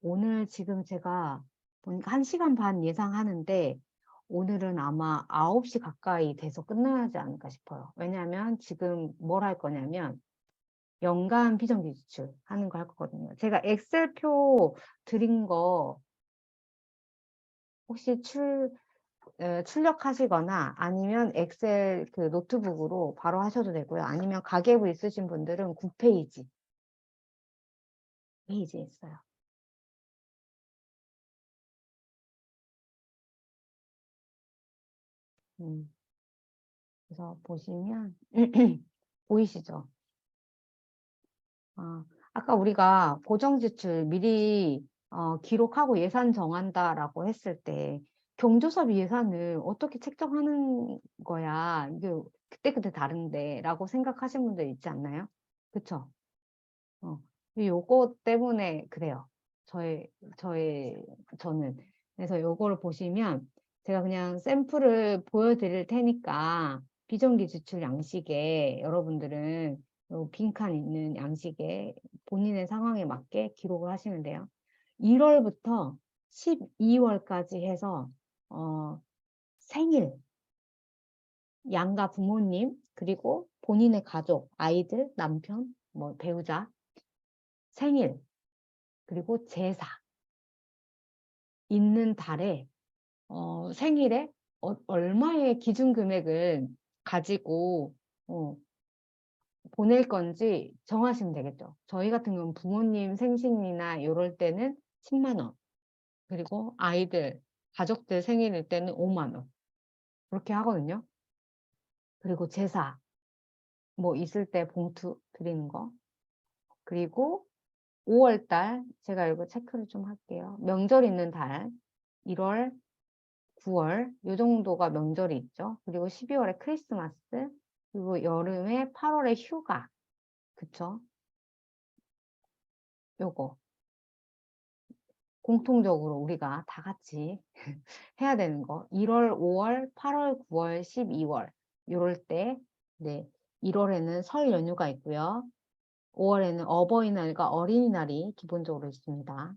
오늘 지금 제가 보니까 1시간 반 예상하는데 오늘은 아마 9시 가까이 돼서 끝나지 않을까 싶어요. 왜냐하면 지금 뭘 할 거냐면 연간 비정기 지출 하는 거 할 거거든요. 제가 엑셀표 드린 거 혹시 출력하시거나 아니면 엑셀 그 노트북으로 바로 하셔도 되고요. 아니면 가계부 있으신 분들은 9페이지에 있어요. 그래서 보시면 보이시죠? 아까 우리가 고정지출 미리 기록하고 예산 정한다라고 했을 때 경조사비 예산을 어떻게 책정하는 거야? 이게 그때그때 다른데 라고 생각하시는 분들 있지 않나요? 그쵸? 요거 때문에 그래요. 저는. 그래서 요거를 보시면 제가 그냥 샘플을 보여드릴 테니까 비정기 지출 양식에 여러분들은 요 빈칸 있는 양식에 본인의 상황에 맞게 기록을 하시면 돼요. 1월부터 12월까지 해서 생일, 양가 부모님, 그리고 본인의 가족, 아이들, 남편, 뭐 배우자, 생일, 그리고 제사 있는 달에 생일에 얼마의 기준 금액을 가지고 보낼 건지 정하시면 되겠죠. 저희 같은 경우는 부모님 생신이나 이럴 때는 10만 원, 그리고 아이들, 가족들 생일일 때는 5만 원 그렇게 하거든요. 그리고 제사 뭐 있을 때 봉투 드리는 거, 그리고 5월달 제가 이거 체크를 좀 할게요. 명절 있는 달 1월, 9월 요 정도가 명절이 있죠. 그리고 12월에 크리스마스, 그리고 여름에 8월에 휴가, 그쵸? 요거 공통적으로 우리가 다 같이 해야 되는 거 1월, 5월, 8월, 9월, 12월 요럴 때 네, 1월에는 설 연휴가 있고요. 5월에는 어버이날과 어린이날이 기본적으로 있습니다.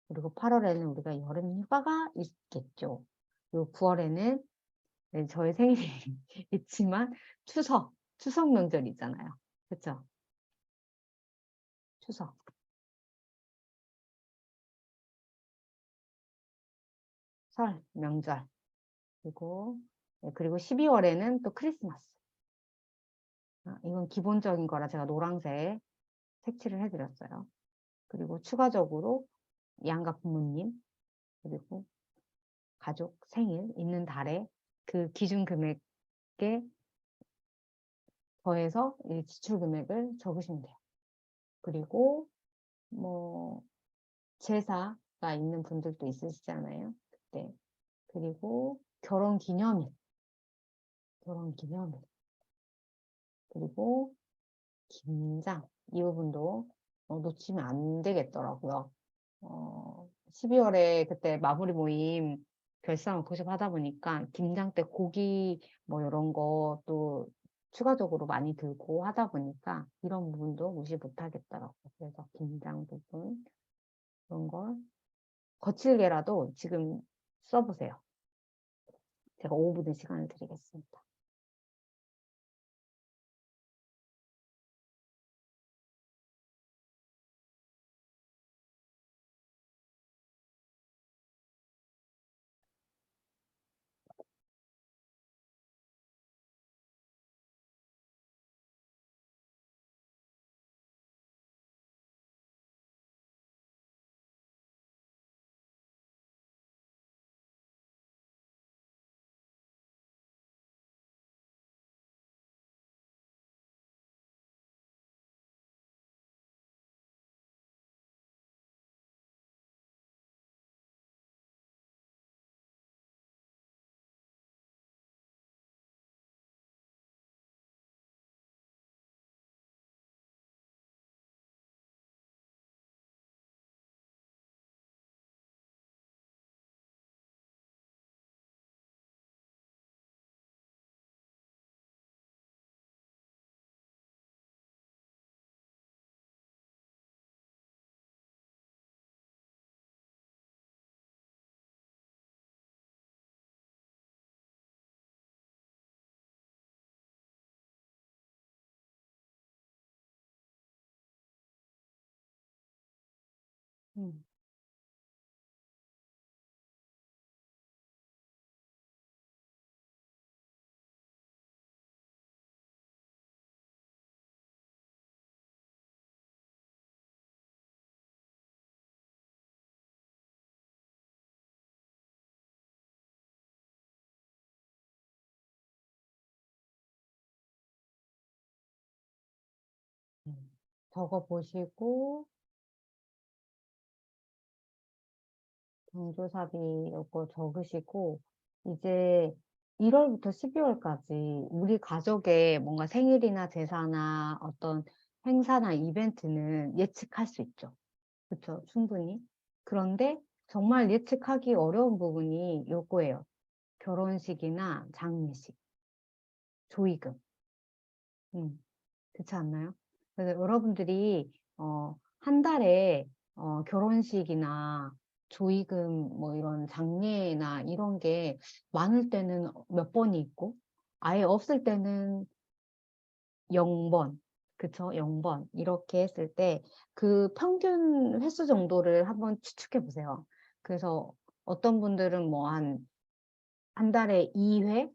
그리고 8월에는 우리가 여름 휴가가 있겠죠. 그리고 9월에는 네, 저의 생일이 있지만 추석 명절이 있잖아요. 그렇죠? 추석. 설, 명절. 그리고 12월에는 또 크리스마스. 이건 기본적인 거라 제가 노란색 색칠을 해드렸어요. 그리고 추가적으로 양가 부모님, 그리고 가족 생일 있는 달에 그 기준 금액에 더해서 이 지출 금액을 적으시면 돼요. 그리고 뭐 제사가 있는 분들도 있으시잖아요. 그때. 그리고 결혼 기념일. 그리고 김장. 이 부분도 놓치면 안 되겠더라고요. 12월에 그때 마무리 모임 결산 워크숍 하다 보니까 김장 때 고기 뭐 이런 거 또 추가적으로 많이 들고 하다 보니까 이런 부분도 무시 못 하겠더라고요. 그래서 김장 부분 그런 걸 거칠게라도 지금 써보세요. 제가 5분의 시간을 드리겠습니다. 음. 적어 보시고 경조사비 이거 적으시고 이제 1월부터 12월까지 우리 가족의 뭔가 생일이나 제사나 어떤 행사나 이벤트는 예측할 수 있죠. 그렇죠? 충분히. 그런데 정말 예측하기 어려운 부분이 요거예요. 결혼식이나 장례식, 조의금. 그렇지 않나요? 그래서 여러분들이 한 달에 결혼식이나 조의금 뭐 이런 장례나 이런 게 많을 때는 몇 번이 있고 아예 없을 때는 0번, 그쵸? 0번 이렇게 했을 때 그 평균 횟수 정도를 한번 추측해 보세요. 그래서 어떤 분들은 뭐 한 달에 2회,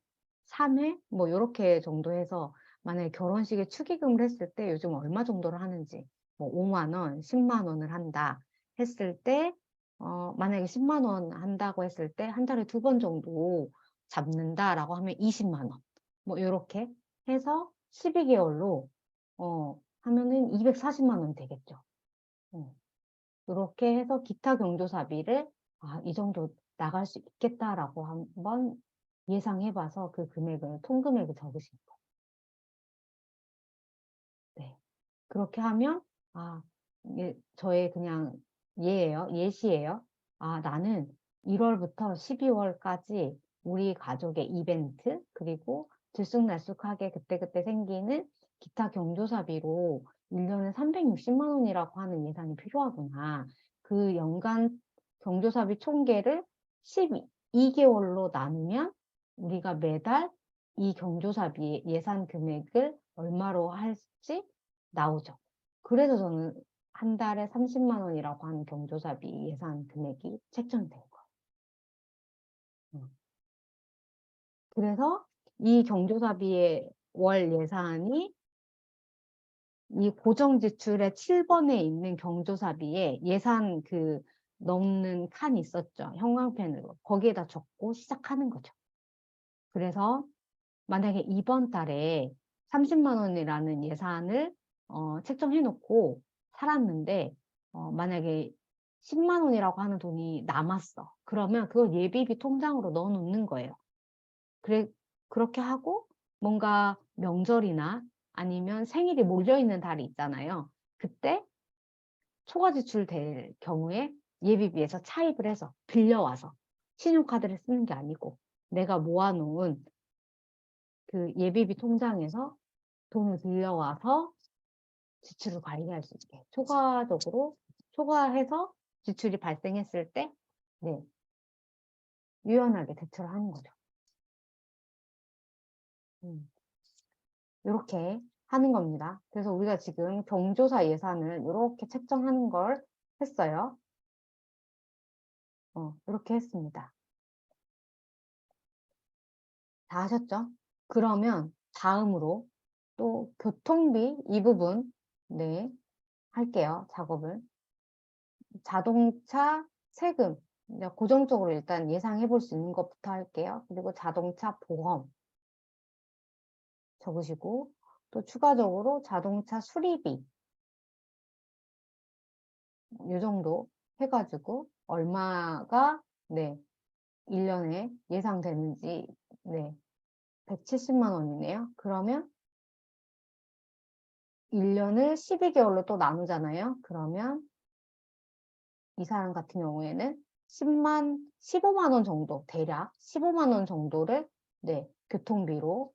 3회 뭐 이렇게 정도 해서 만약에 결혼식에 축의금을 했을 때 요즘 얼마 정도를 하는지 뭐 5만 원, 10만 원을 한다 했을 때 만약에 10만 원 한다고 했을 때 한 달에 2번 정도 잡는다라고 하면 20만 원 뭐 이렇게 해서 12개월로 하면은 240만 원 되겠죠. 이렇게 해서 기타 경조사비를 이 정도 나갈 수 있겠다라고 한번 예상해봐서 그 금액을 통금액을 적으신 거예요. 네. 그렇게 하면 저의 그냥 예시예요. 나는 1월부터 12월까지 우리 가족의 이벤트 그리고 들쑥날쑥하게 그때그때 생기는 기타 경조사비로 1년에 360만 원이라고 하는 예산이 필요하구나. 그 연간 경조사비 총계를 12개월로 나누면 우리가 매달 이 경조사비 예산 금액을 얼마로 할지 나오죠. 그래서 저는 한 달에 30만 원이라고 하는 경조사비 예산 금액이 책정된 거예요. 그래서 이 경조사비의 월 예산이 이 고정지출의 7번에 있는 경조사비에 예산 넣는 칸이 있었죠. 형광펜으로. 거기에다 적고 시작하는 거죠. 그래서 만약에 이번 달에 30만 원이라는 예산을 책정해 놓고 살았는데 만약에 10만 원이라고 하는 돈이 남았어. 그러면 그걸 예비비 통장으로 넣어 놓는 거예요. 그렇게 하고 뭔가 명절이나 아니면 생일이 몰려있는 달이 있잖아요. 그때 초과 지출될 경우에 예비비에서 차입을 해서 빌려와서 신용카드를 쓰는 게 아니고 내가 모아놓은 그 예비비 통장에서 돈을 빌려와서 지출을 관리할 수 있게 초과해서 지출이 발생했을 때 유연하게 대처를 하는 거죠. 이렇게 하는 겁니다. 그래서 우리가 지금 경조사 예산을 이렇게 책정하는 걸 했어요. 이렇게 했습니다. 다 하셨죠? 그러면 다음으로 또 교통비 이 부분 할게요. 작업을. 자동차 세금 고정적으로 일단 예상해 볼 수 있는 것부터 할게요. 그리고 자동차 보험 적으시고 또 추가적으로 자동차 수리비 이 정도 해가지고 얼마가 1년에 예상되는지 170만 원이네요. 그러면 1년을 12개월로 또 나누잖아요. 그러면 이 사람 같은 경우에는 15만 원 정도, 대략 15만 원 정도를 교통비로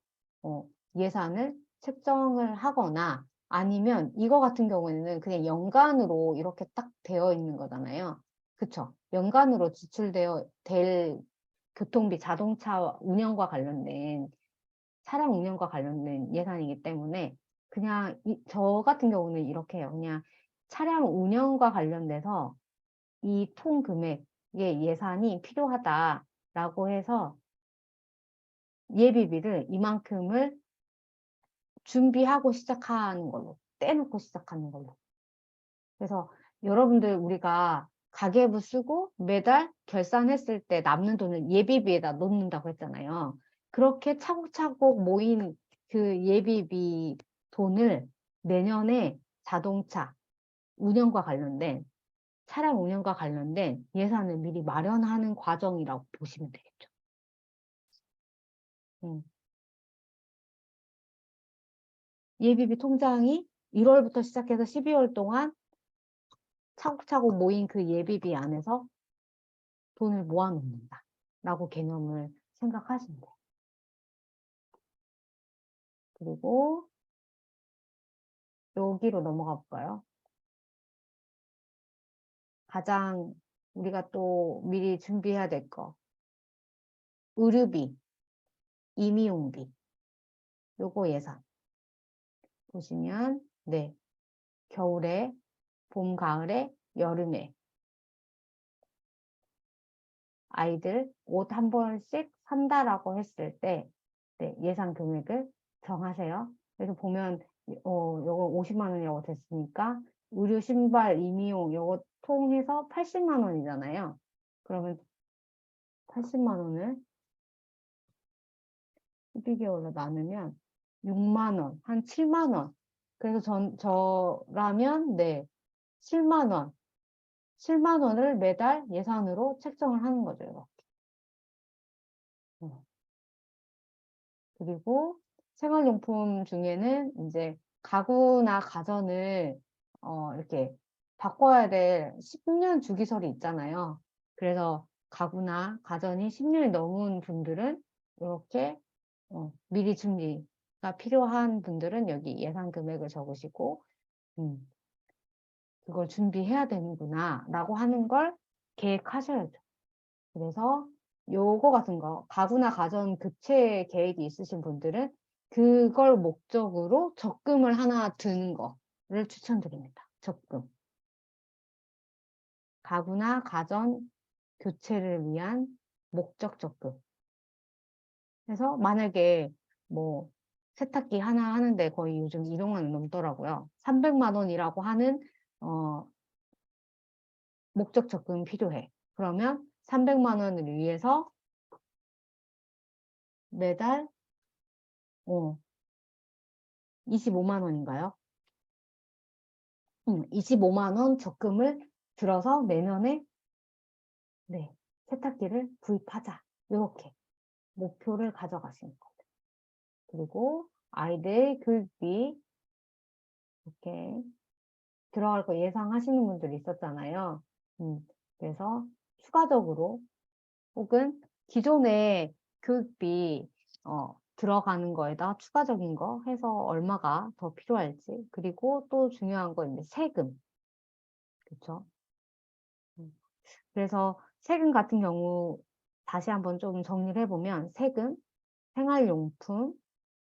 예산을 책정을 하거나 아니면 이거 같은 경우에는 그냥 연간으로 이렇게 딱 되어 있는 거잖아요. 그쵸? 연간으로 될 교통비, 자동차 운영과 관련된 차량 운영과 관련된 예산이기 때문에 그냥 저 같은 경우는 이렇게 해요. 그냥 차량 운영과 관련돼서 이 통 금액의 예산이 필요하다라고 해서 예비비를 이만큼을 준비하고 시작하는 걸로, 떼놓고 시작하는 걸로. 그래서 여러분들 우리가 가계부 쓰고 매달 결산했을 때 남는 돈을 예비비에다 넣는다고 했잖아요. 그렇게 차곡차곡 모인 그 예비비 돈을 내년에 자동차 운영과 관련된, 차량 운영과 관련된 예산을 미리 마련하는 과정이라고 보시면 되겠죠. 예비비 통장이 1월부터 시작해서 12월 동안 차곡차곡 모인 그 예비비 안에서 돈을 모아놓는다 라고 개념을 생각하시면 돼요. 그리고 여기로 넘어가 볼까요? 가장 우리가 또 미리 준비해야 될 거, 의료비, 임의용비, 요거 예산 보시면 네, 겨울에, 봄, 가을에, 여름에 아이들 옷 한 번씩 산다라고 했을 때 네, 예산 금액을 정하세요. 그래서 보면 요거 50만 원이라고 됐으니까 의류, 신발, 임의용 요거 통해서 80만 원이잖아요. 그러면 80만 원을 12개월로 나누면 6만 원, 한 7만 원. 그래서 저라면 네, 7만 원. 7만 원을 매달 예산으로 책정을 하는 거죠. 이렇게. 그리고 생활용품 중에는 이제 가구나 가전을 이렇게 바꿔야 될 10년 주기설이 있잖아요. 그래서 가구나 가전이 10년이 넘은 분들은 이렇게 미리 준비가 필요한 분들은 여기 예산 금액을 적으시고 그걸 준비해야 되는구나 라고 하는 걸 계획하셔야죠. 그래서 요거 같은 거 가구나 가전 교체 계획이 있으신 분들은 그걸 목적으로 적금을 하나 드는 거를 추천드립니다. 적금. 가구나 가전 교체를 위한 목적 적금. 그래서 만약에 뭐 세탁기 하나 하는데 거의 요즘 200만 원 넘더라고요. 300만 원이라고 하는 목적 적금 필요해. 그러면 300만 원을 위해서 매달 25만 원인가요? 25만 원 적금을 들어서 내년에 네, 세탁기를 구입하자. 이렇게 목표를 가져가시는 거예요. 그리고 아이들 교육비 이렇게 들어갈 거 예상하시는 분들이 있었잖아요. 그래서 추가적으로 혹은 기존에 교육비 들어가는 거에다 추가적인 거 해서 얼마가 더 필요할지. 그리고 또 중요한 건 이제 세금. 그렇죠? 그래서 세금 같은 경우 다시 한번 좀 정리를 해보면 세금, 생활용품,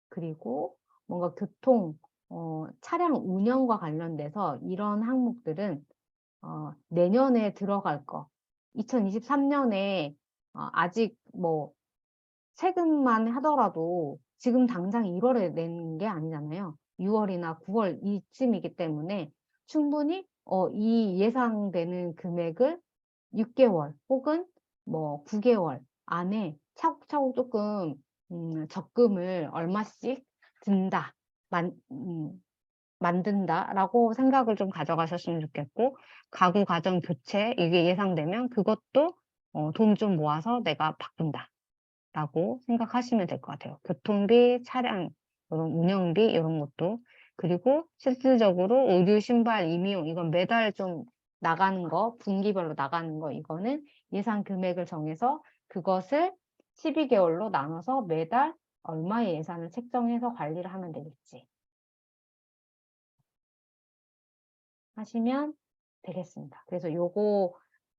그리고 뭔가 교통, 차량 운영과 관련돼서 이런 항목들은 내년에 들어갈 거. 2023년에 아직 뭐 세금만 하더라도 지금 당장 1월에 낸 게 아니잖아요. 6월이나 9월 이쯤이기 때문에 충분히 이 예상되는 금액을 6개월 혹은 뭐 9개월 안에 차곡차곡 조금 적금을 얼마씩 든다, 만든다라고 생각을 좀 가져가셨으면 좋겠고 가구, 가전 교체 이게 예상되면 그것도 돈 좀 모아서 내가 바꾼다. 라고 생각하시면 될 것 같아요. 교통비, 차량, 이런 운영비 이런 것도 그리고 실질적으로 의류, 신발, 임의용 이건 매달 좀 나가는 거, 분기별로 나가는 거 이거는 예산 금액을 정해서 그것을 12개월로 나눠서 매달 얼마의 예산을 책정해서 관리를 하면 되겠지. 하시면 되겠습니다. 그래서 요거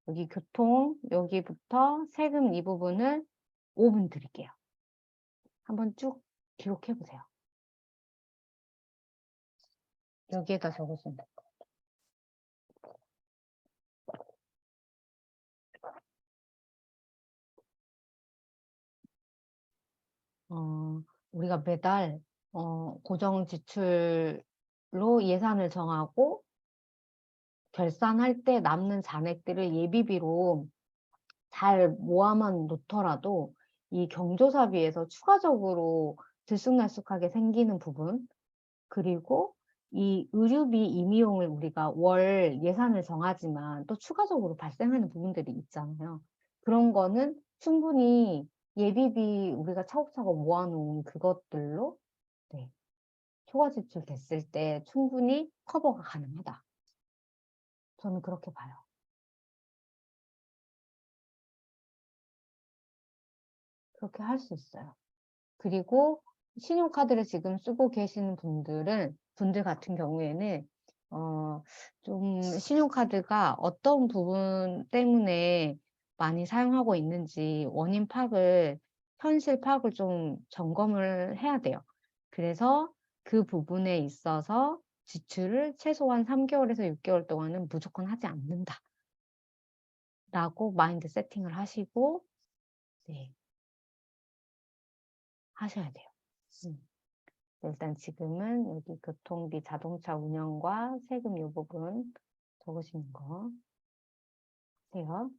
여기 교통 여기부터 세금 이 부분을 5분 드릴게요. 한번 쭉 기록해 보세요. 여기에다 적으시면 돼요. 우리가 매달 고정 지출로 예산을 정하고 결산할 때 남는 잔액들을 예비비로 잘 모아만 놓더라도 이 경조사비에서 추가적으로 들쑥날쑥하게 생기는 부분, 그리고 이 의료비 임의용을 우리가 월 예산을 정하지만 또 추가적으로 발생하는 부분들이 있잖아요. 그런 거는 충분히 예비비 우리가 차곡차곡 모아놓은 그것들로 네, 초과 지출 됐을 때 충분히 커버가 가능하다. 저는 그렇게 봐요. 그렇게 할 수 있어요. 그리고 신용카드를 지금 쓰고 계시는 분들 같은 경우에는 좀 신용카드가 어떤 부분 때문에 많이 사용하고 있는지 원인 파악을, 현실 파악을 좀 점검을 해야 돼요. 그래서 그 부분에 있어서 지출을 최소한 3개월에서 6개월 동안은 무조건 하지 않는다. 라고 마인드 세팅을 하시고, 네, 하셔야 돼요. 일단 지금은 여기 교통비, 자동차 운영과 세금 이 부분 적으시는 거 하세요.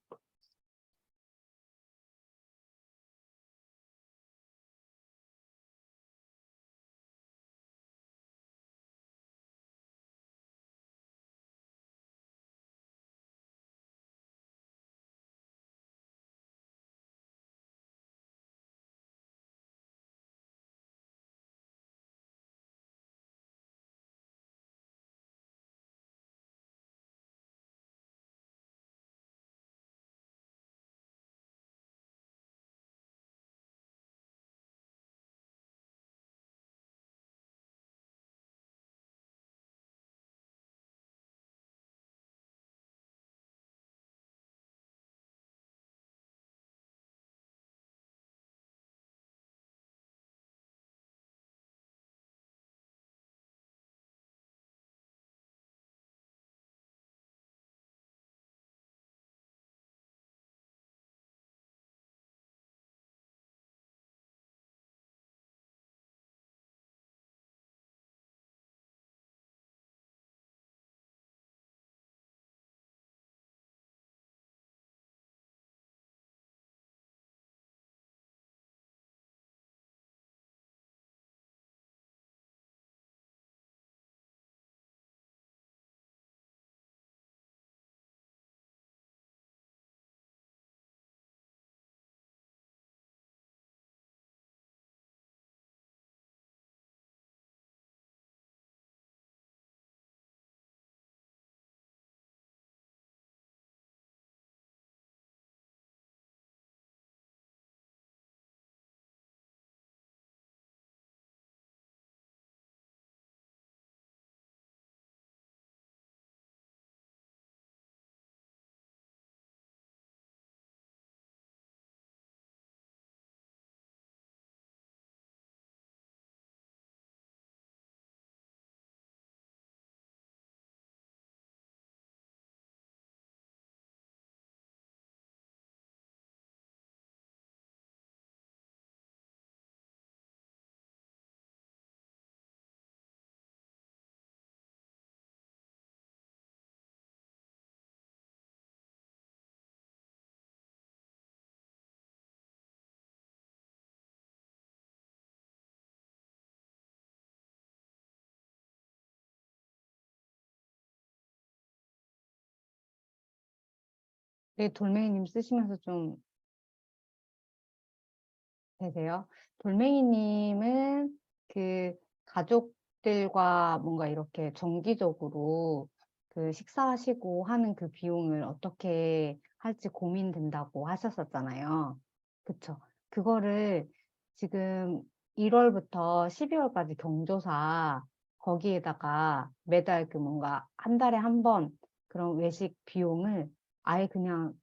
네, 돌멩이님 쓰시면서 좀 되세요? 돌멩이님은 그 가족들과 뭔가 이렇게 정기적으로 그 식사하시고 하는 그 비용을 어떻게 할지 고민된다고 하셨었잖아요. 그쵸? 그거를 지금 1월부터 12월까지 경조사 거기에다가 매달 그 뭔가 한 달에 한 번 그런 외식 비용을 아예 그냥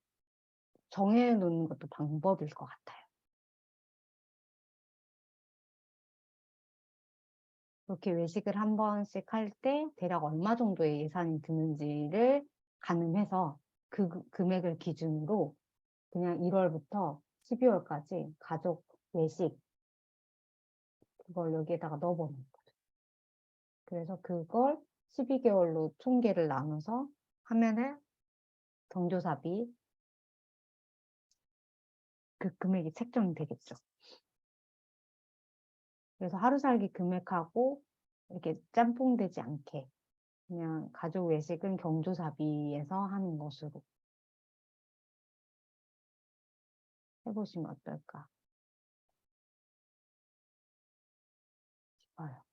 정해 놓는 것도 방법일 것 같아요. 그렇게 외식을 한 번씩 할 때 대략 얼마 정도의 예산이 드는지를 가늠해서 그 금액을 기준으로 그냥 1월부터 12월까지 가족 외식 그걸 여기에다가 넣어버리는 거죠. 그래서 그걸 12개월로 총계를 나눠서 하면은 경조사비 그 금액이 책정이 되겠죠. 그래서 하루살기 금액하고 이렇게 짬뽕되지 않게 그냥 가족 외식은 경조사비에서 하는 것으로 해보시면 어떨까 싶어요.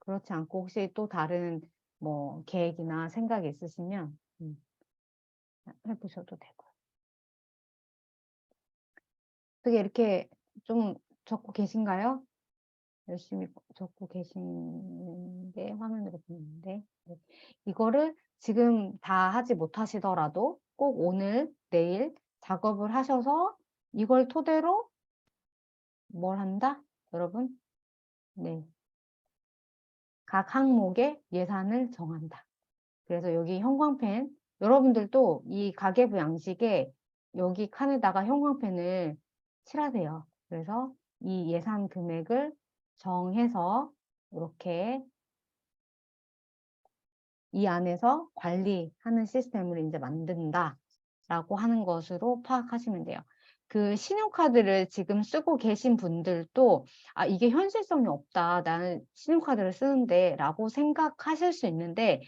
그렇지 않고 혹시 또 다른 뭐 계획이나 생각이 있으시면 해보셔도 되고요. 어떻게 이렇게 좀 적고 계신가요? 열심히 적고 계시는데 화면으로 보는데 네. 이거를 지금 다 하지 못하시더라도 꼭 오늘 내일 작업을 하셔서 이걸 토대로 뭘 한다? 여러분 네. 각 항목의 예산을 정한다. 그래서 여기 형광펜 여러분들도 이 가계부 양식에 여기 칸에다가 형광펜을 칠하세요. 그래서 이 예산 금액을 정해서 이렇게 이 안에서 관리하는 시스템을 이제 만든다라고 하는 것으로 파악하시면 돼요. 그 신용카드를 지금 쓰고 계신 분들도 아 이게 현실성이 없다. 나는 신용카드를 쓰는데 라고 생각하실 수 있는데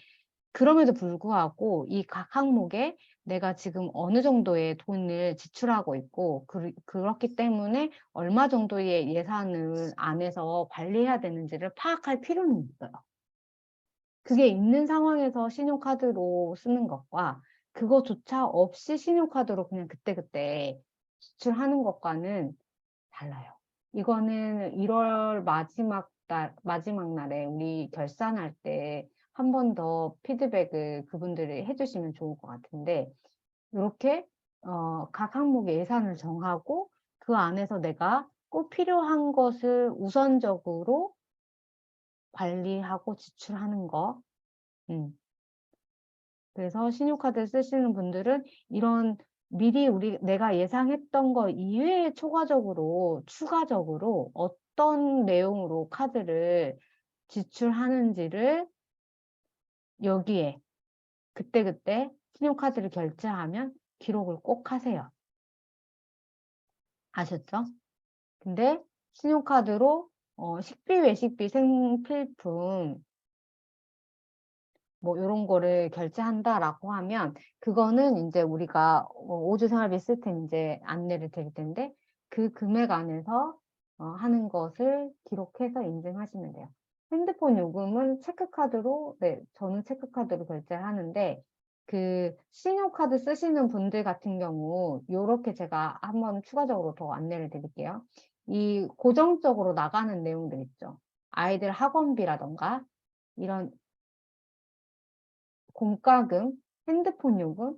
그럼에도 불구하고 이 각 항목에 내가 지금 어느 정도의 돈을 지출하고 있고 그렇기 때문에 얼마 정도의 예산을 안에서 관리해야 되는지를 파악할 필요는 있어요. 그게 있는 상황에서 신용카드로 쓰는 것과 그거조차 없이 신용카드로 그냥 그때그때 지출하는 것과는 달라요. 이거는 1월 마지막 날에 우리 결산할 때 한 번 더 피드백을 그분들이 해주시면 좋을 것 같은데 이렇게 각 항목의 예산을 정하고 그 안에서 내가 꼭 필요한 것을 우선적으로 관리하고 지출하는 거. 그래서 신용카드 쓰시는 분들은 이런 미리 내가 예상했던 거 이외에 추가적으로 어떤 내용으로 카드를 지출하는지를 여기에 그때그때 신용카드를 결제하면 기록을 꼭 하세요. 아셨죠? 근데 신용카드로 식비, 외식비, 생필품 뭐 이런 거를 결제한다라고 하면 그거는 이제 우리가 5주 생활비 시스템 이제 안내를 드릴 텐데 그 금액 안에서 하는 것을 기록해서 인증하시면 돼요. 핸드폰 요금은 체크카드로 네 저는 체크카드로 결제를 하는데 그 신용카드 쓰시는 분들 같은 경우 요렇게 제가 한번 추가적으로 더 안내를 드릴게요. 이 고정적으로 나가는 내용들 있죠. 아이들 학원비라던가 이런 공과금, 핸드폰 요금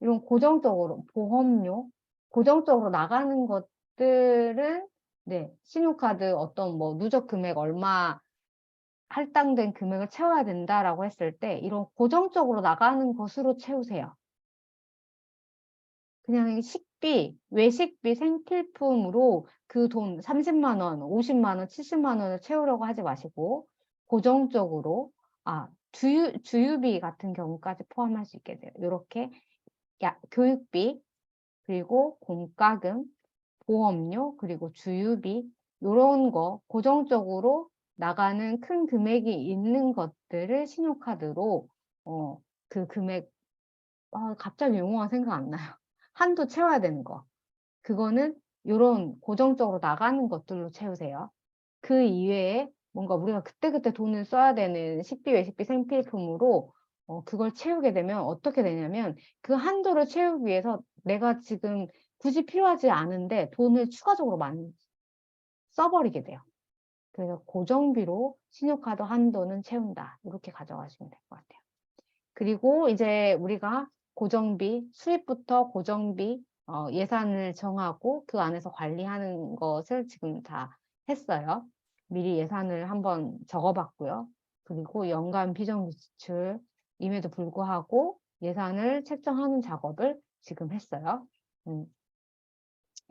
이런 고정적으로 보험료 고정적으로 나가는 것들은 네 신용카드 어떤 뭐 누적 금액 얼마 할당된 금액을 채워야 된다라고 했을 때 이런 고정적으로 나가는 것으로 채우세요. 그냥 식비, 외식비, 생필품으로 그 돈 30만 원, 50만 원, 70만 원을 채우려고 하지 마시고 고정적으로 주유비 같은 경우까지 포함할 수 있게 돼요. 이렇게 교육비, 그리고 공과금, 보험료, 그리고 주유비 이런 거 고정적으로 나가는 큰 금액이 있는 것들을 신용카드로 그 금액 갑자기 용어가 생각 안 나요. 한도 채워야 되는 거. 그거는 이런 고정적으로 나가는 것들로 채우세요. 그 이외에 뭔가 우리가 그때그때 돈을 써야 되는 식비, 외식비, 생필품으로 그걸 채우게 되면 어떻게 되냐면 그 한도를 채우기 위해서 내가 지금 굳이 필요하지 않은데 돈을 추가적으로 많이 써버리게 돼요. 그래서 고정비로 신용카드 한도는 채운다. 이렇게 가져가시면 될 것 같아요. 그리고 이제 우리가 고정비, 수입부터 고정비 예산을 정하고 그 안에서 관리하는 것을 지금 다 했어요. 미리 예산을 한번 적어봤고요. 그리고 연간 비정기 지출임에도 불구하고 예산을 책정하는 작업을 지금 했어요.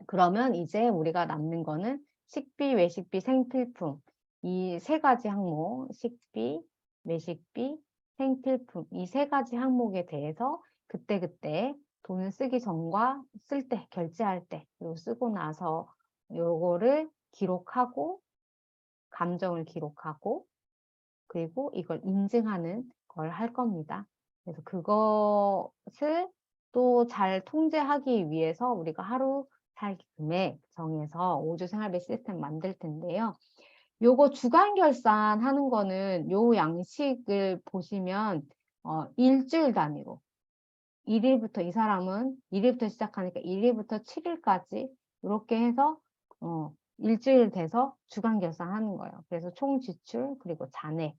그러면 이제 우리가 남는 거는 식비, 외식비, 생필품 이 세 가지 항목, 식비, 외식비, 생필품 이 세 가지 항목에 대해서 그때그때 돈을 쓰기 전과 쓸 때, 결제할 때, 그리고 쓰고 나서 요거를 기록하고 감정을 기록하고 그리고 이걸 인증하는 걸 할 겁니다. 그래서 그것을 또 잘 통제하기 위해서 우리가 하루 살기 금액 정해서 5주 생활비 시스템 만들 텐데요. 요거 주간 결산하는 거는 요 양식을 보시면 일주일 단위로 1일부터 이 사람은 1일부터 시작하니까 1일부터 7일까지 이렇게 해서 일주일 돼서 주간 결산하는 거예요. 그래서 총 지출 그리고 잔액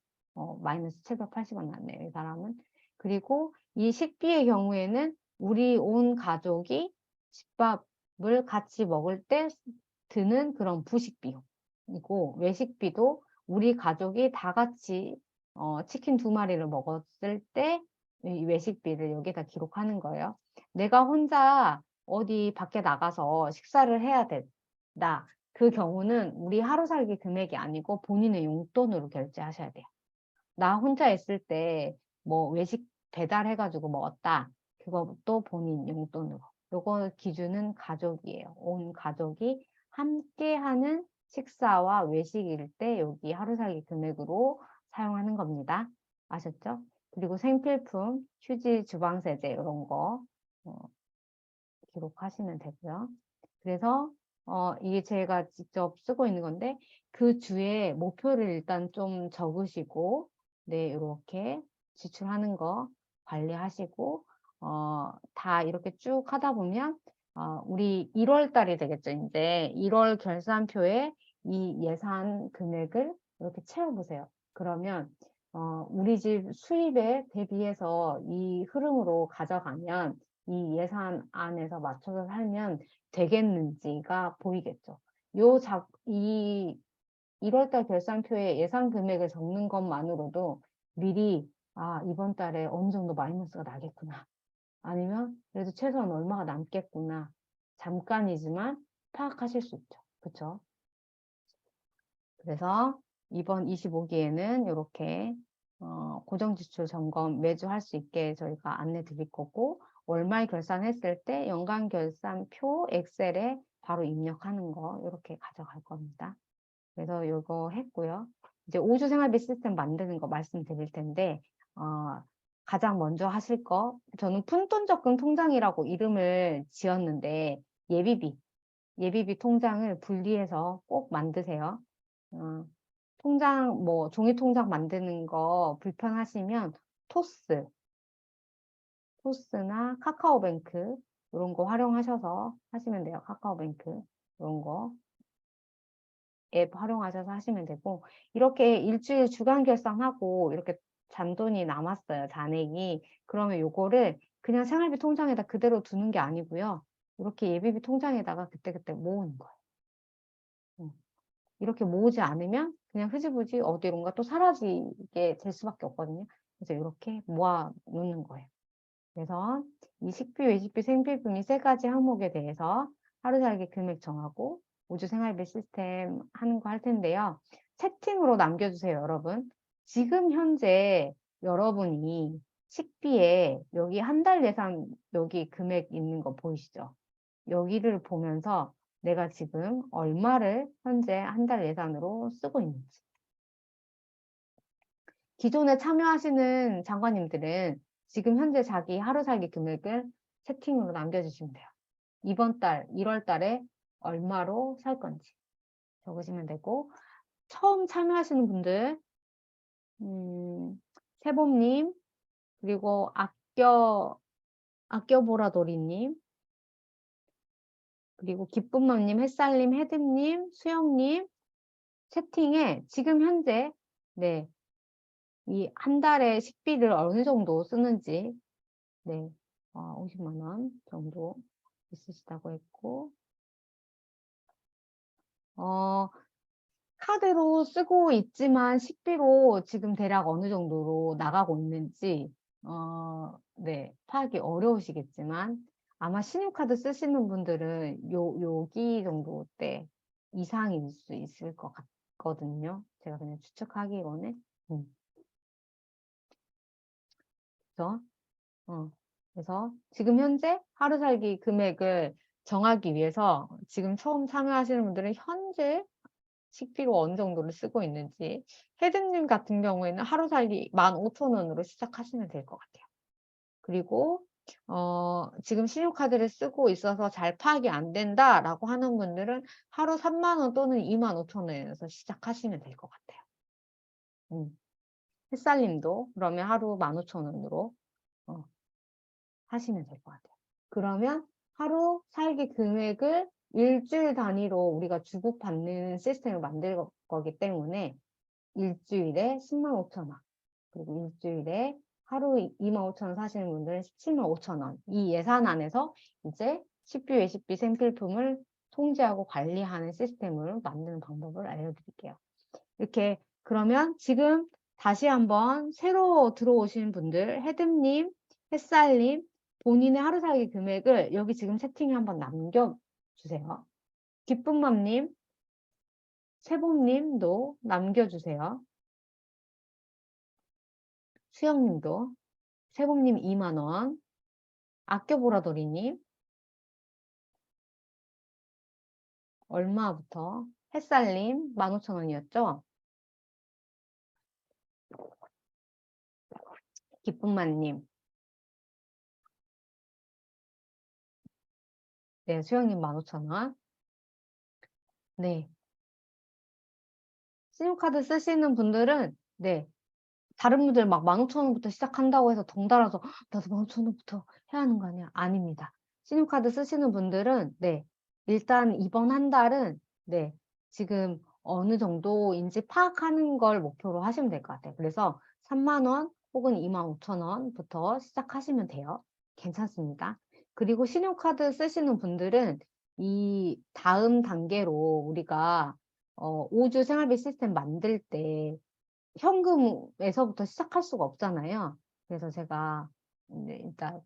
마이너스 780원 났네요. 이 사람은. 그리고 이 식비의 경우에는 우리 온 가족이 집밥을 같이 먹을 때 드는 그런 부식 비용이고 외식비도 우리 가족이 다 같이 치킨 2마리를 먹었을 때 이 외식비를 여기다 기록하는 거예요. 내가 혼자 어디 밖에 나가서 식사를 해야 된다. 그 경우는 우리 하루 살기 금액이 아니고 본인의 용돈으로 결제하셔야 돼요. 나 혼자 있을 때 뭐 외식 배달해가지고 먹었다. 그것도 본인 용돈으로. 요거 기준은 가족이에요. 온 가족이 함께하는 식사와 외식일 때 여기 하루 살기 금액으로 사용하는 겁니다. 아셨죠? 그리고 생필품, 휴지, 주방세제 이런 거 기록하시면 되고요. 그래서 이게 제가 직접 쓰고 있는 건데 그 주에 목표를 일단 좀 적으시고 네 이렇게 지출하는 거 관리하시고 다 이렇게 쭉 하다 보면 우리 1월 달이 되겠죠. 이제 1월 결산표에 이 예산 금액을 이렇게 채워보세요. 그러면 우리 집 수입에 대비해서 이 흐름으로 가져가면 이 예산 안에서 맞춰서 살면 되겠는지가 보이겠죠. 이 1월달 결산표에 예산 금액을 적는 것만으로도 미리 이번 달에 어느 정도 마이너스가 나겠구나. 아니면 그래도 최소한 얼마가 남겠구나. 잠깐이지만 파악하실 수 있죠. 그렇죠? 그래서 이번 25기에는 이렇게 고정지출 점검 매주 할 수 있게 저희가 안내 드릴 거고 월말 결산했을 때 연간 결산표 엑셀에 바로 입력하는 거 이렇게 가져갈 겁니다. 그래서 이거 했고요. 이제 5주 생활비 시스템 만드는 거 말씀드릴 텐데 가장 먼저 하실 거 저는 푼돈 적금 통장이라고 이름을 지었는데 예비비 통장을 분리해서 꼭 만드세요. 통장 종이 통장 만드는 거 불편하시면 토스나 카카오뱅크 이런 거 활용하셔서 하시면 돼요. 카카오뱅크 이런 거 앱 활용하셔서 하시면 되고 이렇게 일주일 주간 결산하고 이렇게 잔돈이 남았어요. 잔액이. 그러면 요거를 그냥 생활비 통장에다 그대로 두는 게 아니고요. 이렇게 예비비 통장에다가 그때그때 모으는 거예요. 이렇게 모으지 않으면 그냥 흐지부지 어디론가 또 사라지게 될 수밖에 없거든요. 그래서 이렇게 모아 놓는 거예요. 그래서 이 식비, 외식비, 생필품 이 세 가지 항목에 대해서 하루 살기 금액 정하고 5주 생활비 시스템 하는 거 할 텐데요. 채팅으로 남겨주세요, 여러분. 지금 현재 여러분이 식비에 여기 한 달 예산 여기 금액 있는 거 보이시죠? 여기를 보면서 내가 지금 얼마를 현재 한 달 예산으로 쓰고 있는지. 기존에 참여하시는 장관님들은 지금 현재 자기 하루 살기 금액을 채팅으로 남겨주시면 돼요. 이번 달, 1월 달에 얼마로 살 건지 적으시면 되고 처음 참여하시는 분들 세봄님 그리고 아껴보라돌이님 그리고 기쁨맘님, 햇살님, 헤드님, 수영님 채팅에 지금 현재 네, 이 한 달에 식비를 어느 정도 쓰는지 네, 50만 원 정도 있으시다고 했고 카드로 쓰고 있지만 식비로 지금 대략 어느 정도로 나가고 있는지 네, 파악이 어려우시겠지만 아마 신용카드 쓰시는 분들은 여기 정도 때 이상일 수 있을 것 같거든요. 제가 그냥 추측하기로는. 그래서 지금 현재 하루 살기 금액을 정하기 위해서 지금 처음 참여하시는 분들은 현재 식비로 어느 정도를 쓰고 있는지, 헤드님 같은 경우에는 하루 살기 15,000원으로 시작하시면 될 것 같아요. 그리고 지금 신용카드를 쓰고 있어서 잘 파악이 안 된다라고 하는 분들은 하루 3만 원 또는 25,000원에서 시작하시면 될 것 같아요. 햇살님도 그러면 하루 15,000원으로 하시면 될 것 같아요. 그러면 하루 살기 금액을 일주일 단위로 우리가 주고받는 시스템을 만들 거기 때문에 일주일에 105,000원, 그리고 일주일에 하루 25,000원 사시는 분들은 175,000원. 이 예산 안에서 이제 식비, 외식비, 생필품을 통제하고 관리하는 시스템을 만드는 방법을 알려드릴게요. 이렇게 그러면 지금 다시 한번 새로 들어오신 분들, 헤드님, 햇살님, 본인의 하루 살기 금액을 여기 지금 채팅에 한번 남겨주세요. 기쁨맘님, 세봄님도 남겨주세요. 수영님도, 세봄님 2만 원, 아껴보라돌이님 얼마부터? 햇살님 15,000원이었죠? 기쁨맘님, 네, 수영님 15,000원. 네. 신용카드 쓰시는 분들은, 네, 다른 분들 막 15,000원부터 시작한다고 해서 덩달아서 나도 15,000원부터 해야 하는 거 아니야? 아닙니다. 신용카드 쓰시는 분들은, 네, 일단 이번 한 달은, 네, 지금 어느 정도인지 파악하는 걸 목표로 하시면 될 것 같아요. 그래서 3만 원 혹은 25,000원부터 시작하시면 돼요. 괜찮습니다. 그리고 신용카드 쓰시는 분들은 이 다음 단계로 우리가 5주 생활비 시스템 만들 때 현금에서부터 시작할 수가 없잖아요. 그래서 제가 일단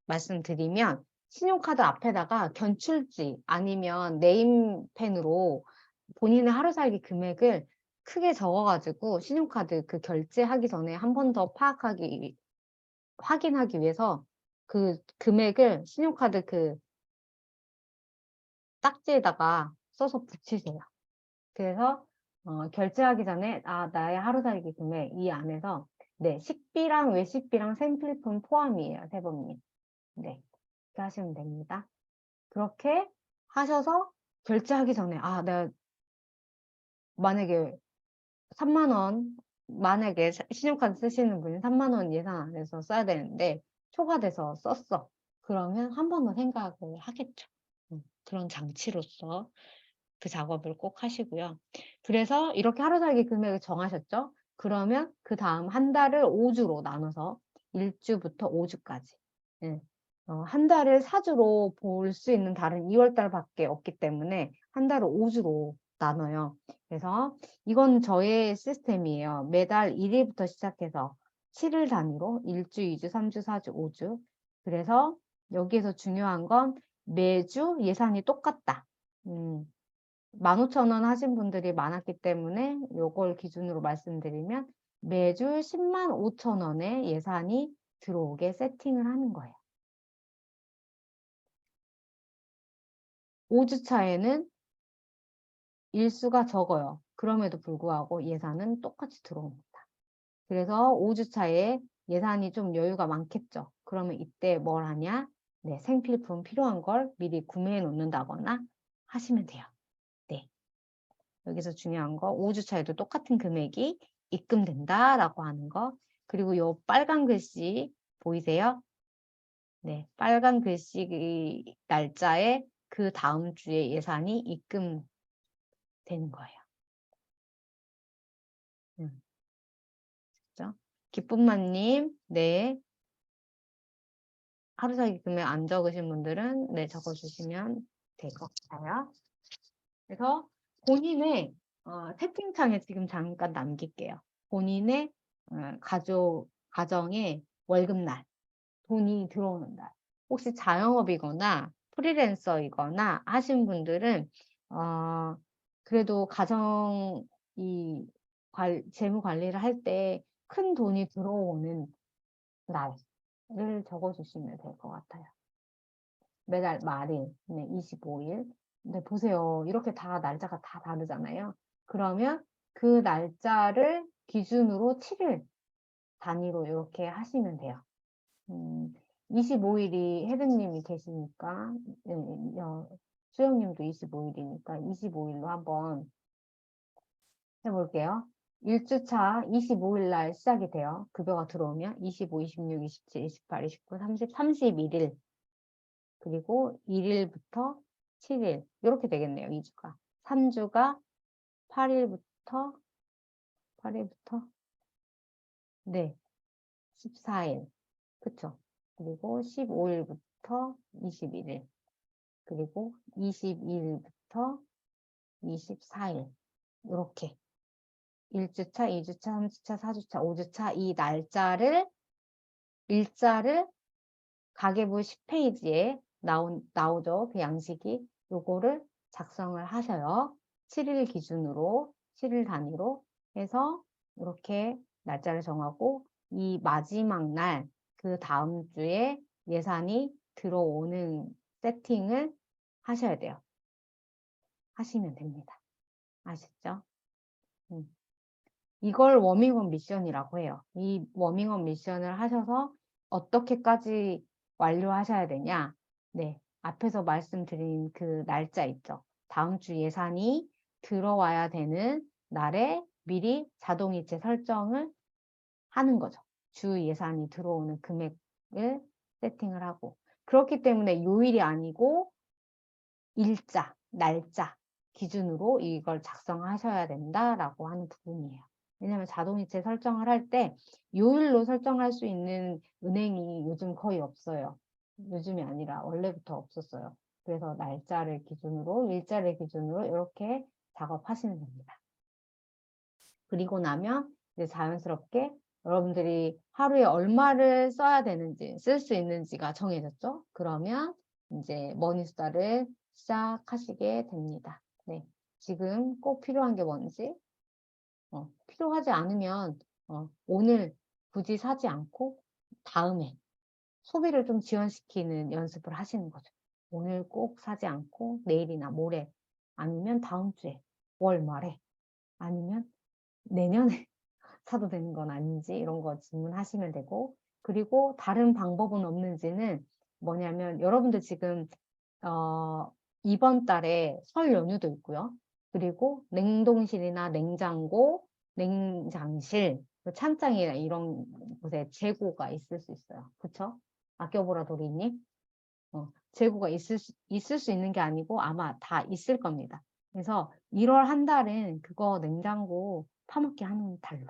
말씀드리면 신용카드 앞에다가 견출지 아니면 네임펜으로 본인의 하루 살기 금액을 크게 적어가지고 신용카드 그 결제하기 전에 한 번 더 확인하기 위해서 그 금액을 신용카드 그 딱지에다가 써서 붙이세요. 그래서 결제하기 전에 나의 하루 살기 금액 이 안에서 네, 식비랑 외식비랑 생필품 포함이에요. 세번님. 네, 이렇게 하시면 됩니다. 그렇게 하셔서 결제하기 전에 내가 만약에 3만 원 만약에 신용카드 쓰시는 분이 3만 원 예산 안에서 써야 되는데 초과돼서 썼어. 그러면 한 번 더 생각을 하겠죠. 그런 장치로서 그 작업을 꼭 하시고요. 그래서 이렇게 하루 살기 금액을 정하셨죠? 그러면 그 다음 한 달을 5주로 나눠서 1주부터 5주까지. 한 달을 4주로 볼 수 있는 달은 2월 달밖에 없기 때문에 한 달을 5주로 나눠요. 그래서 이건 저의 시스템이에요. 매달 1일부터 시작해서 7일 단위로 1주, 2주, 3주, 4주, 5주. 그래서 여기에서 중요한 건 매주 예산이 똑같다. 15,000원 하신 분들이 많았기 때문에 이걸 기준으로 말씀드리면 매주 10만 5천원의 예산이 들어오게 세팅을 하는 거예요. 5주 차에는 일수가 적어요. 그럼에도 불구하고 예산은 똑같이 들어옵니다. 그래서 5주 차에 예산이 좀 여유가 많겠죠. 그러면 이때 뭘 하냐? 네, 생필품 필요한 걸 미리 구매해 놓는다거나 하시면 돼요. 네. 여기서 중요한 거 5주 차에도 똑같은 금액이 입금된다라고 하는 거. 그리고 요 빨간 글씨 보이세요? 네, 빨간 글씨 날짜에 그 다음 주에 예산이 입금되는 거예요. 그렇죠? 기쁨만님, 네. 하루 살기 금액 안 적으신 분들은 네, 적어주시면 될 것 같아요. 그래서 본인의 채팅창에 지금 잠깐 남길게요. 본인의 가정의 월급날, 돈이 들어오는 날. 혹시 자영업이거나 프리랜서이거나 하신 분들은 그래도 가정 재무 관리를 할 때 큰 돈이 들어오는 날을 적어주시면 될 것 같아요. 매달 말일, 네, 25일. 근데 보세요. 이렇게 다 날짜가 다 다르잖아요. 그러면 그 날짜를 기준으로 7일 단위로 이렇게 하시면 돼요. 25일이 혜든님이 계시니까, 수영님도 25일이니까 25일로 한번 해볼게요. 1주차 25일 날 시작이 돼요. 급여가 들어오면 25, 26, 27, 28, 29, 30, 31일. 그리고 1일부터 7일. 이렇게 되겠네요. 2주가. 3주가 8일부터 네, 14일. 그쵸? 그리고 15일부터 21일. 그리고 22일부터 24일. 이렇게 1주차, 2주차, 3주차, 4주차, 5주차 이 일자를 가계부 10페이지에 나오죠. 그 양식이. 요거를 작성을 하셔요. 7일 기준으로, 7일 단위로 해서 이렇게 날짜를 정하고 이 마지막 날, 그 다음 주에 예산이 들어오는 세팅을 하셔야 돼요. 하시면 됩니다. 아시죠? 이걸 워밍업 미션이라고 해요. 이 워밍업 미션을 하셔서 어떻게까지 완료하셔야 되냐? 네, 앞에서 말씀드린 그 날짜 있죠. 다음 주 예산이 들어와야 되는 날에 미리 자동이체 설정을 하는 거죠. 주 예산이 들어오는 금액을 세팅을 하고. 그렇기 때문에 요일이 아니고 일자, 날짜 기준으로 이걸 작성하셔야 된다라고 하는 부분이에요. 왜냐하면 자동이체 설정을 할 때 요일로 설정할 수 있는 은행이 요즘 거의 없어요. 요즘이 아니라 원래부터 없었어요. 그래서 날짜를 기준으로, 일자를 기준으로 이렇게 작업하시면 됩니다. 그리고 나면 이제 자연스럽게 여러분들이 하루에 얼마를 써야 되는지, 쓸 수 있는지가 정해졌죠? 그러면 이제 머니수다를 시작하시게 됩니다. 네. 지금 꼭 필요한 게 뭔지, 필요하지 않으면 오늘 굳이 사지 않고 다음에 소비를 좀 지연시키는 연습을 하시는 거죠. 오늘 꼭 사지 않고 내일이나 모레 아니면 다음 주에 월말에 아니면 내년에 사도 되는 건 아닌지 이런 거 질문하시면 되고, 그리고 다른 방법은 없는지는 뭐냐면 여러분들 지금 이번 달에 설 연휴도 있고요. 그리고 냉동실이나 냉장고, 냉장실, 찬장이나 이런 곳에 재고가 있을 수 있어요. 그쵸? 아껴보라 도리님. 재고가 있을 수 있는 게 아니고 아마 다 있을 겁니다. 그래서 1월 한 달은 그거 냉장고 파먹기 하는 달로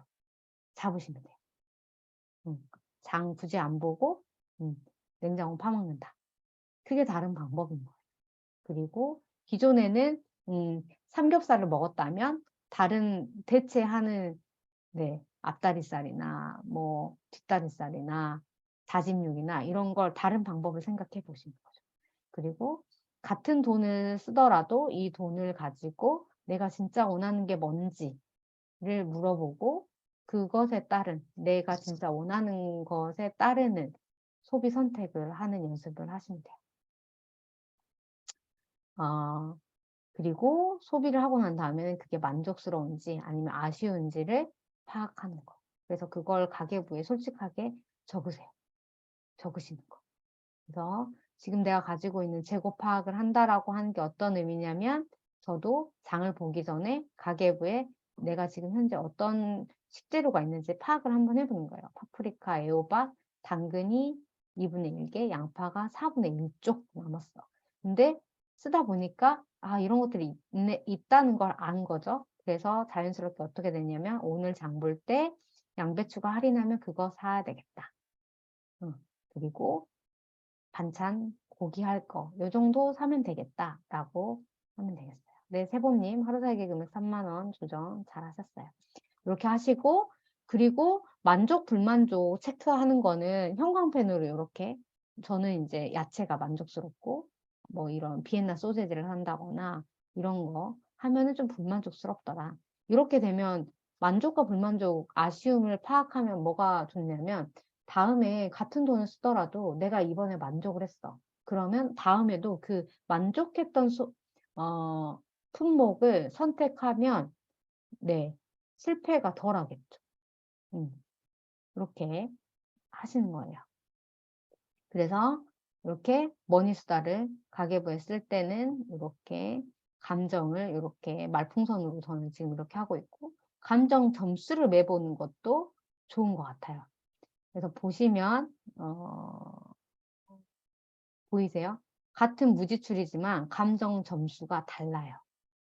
잡으시면 돼요. 장 굳이 안 보고 냉장고 파먹는다. 그게 다른 방법인 거예요. 그리고 기존에는 삼겹살을 먹었다면 다른 대체하는 앞다리살이나 뭐 뒷다리살이나 다짐육이나 이런 걸 다른 방법을 생각해 보시는 거죠. 그리고 같은 돈을 쓰더라도 이 돈을 가지고 내가 진짜 원하는 게 뭔지를 물어보고 그것에 따른 내가 진짜 원하는 것에 따르는 소비 선택을 하는 연습을 하시면 돼요. 그리고 소비를 하고 난 다음에는 그게 만족스러운지 아니면 아쉬운지를 파악하는 거. 그래서 그걸 가계부에 솔직하게 적으세요. 적으시는 거. 그래서 지금 내가 가지고 있는 재고 파악을 한다라고 하는 게 어떤 의미냐면 저도 장을 보기 전에 가계부에 내가 지금 현재 어떤 식재료가 있는지 파악을 한번 해보는 거예요. 파프리카, 애호박, 당근이 2분의 1개, 양파가 4분의 1쪽 남았어. 근데 쓰다 보니까 이런 것들이 있다는 걸 안 거죠. 그래서 자연스럽게 어떻게 되냐면 오늘 장 볼 때 양배추가 할인하면 그거 사야 되겠다. 그리고 반찬, 고기 할 거, 요 정도 사면 되겠다라고 하면 되겠어요. 네, 세보님 하루살기 금액 3만 원 조정 잘 하셨어요. 이렇게 하시고, 그리고 만족, 불만족 체크하는 거는 형광펜으로 이렇게, 저는 이제 야채가 만족스럽고, 뭐 이런 비엔나 소세지를 한다거나, 이런 거 하면은 좀 불만족스럽더라. 이렇게 되면 만족과 불만족, 아쉬움을 파악하면 뭐가 좋냐면 다음에 같은 돈을 쓰더라도 내가 이번에 만족을 했어. 그러면 다음에도 그 만족했던 품목을 선택하면 네, 실패가 덜 하겠죠. 이렇게 하시는 거예요. 그래서 이렇게 머니수다를 가계부에 쓸 때는 이렇게 감정을 이렇게 말풍선으로 저는 지금 이렇게 하고 있고, 감정 점수를 매보는 것도 좋은 것 같아요. 그래서 보시면 보이세요? 같은 무지출이지만 감정 점수가 달라요.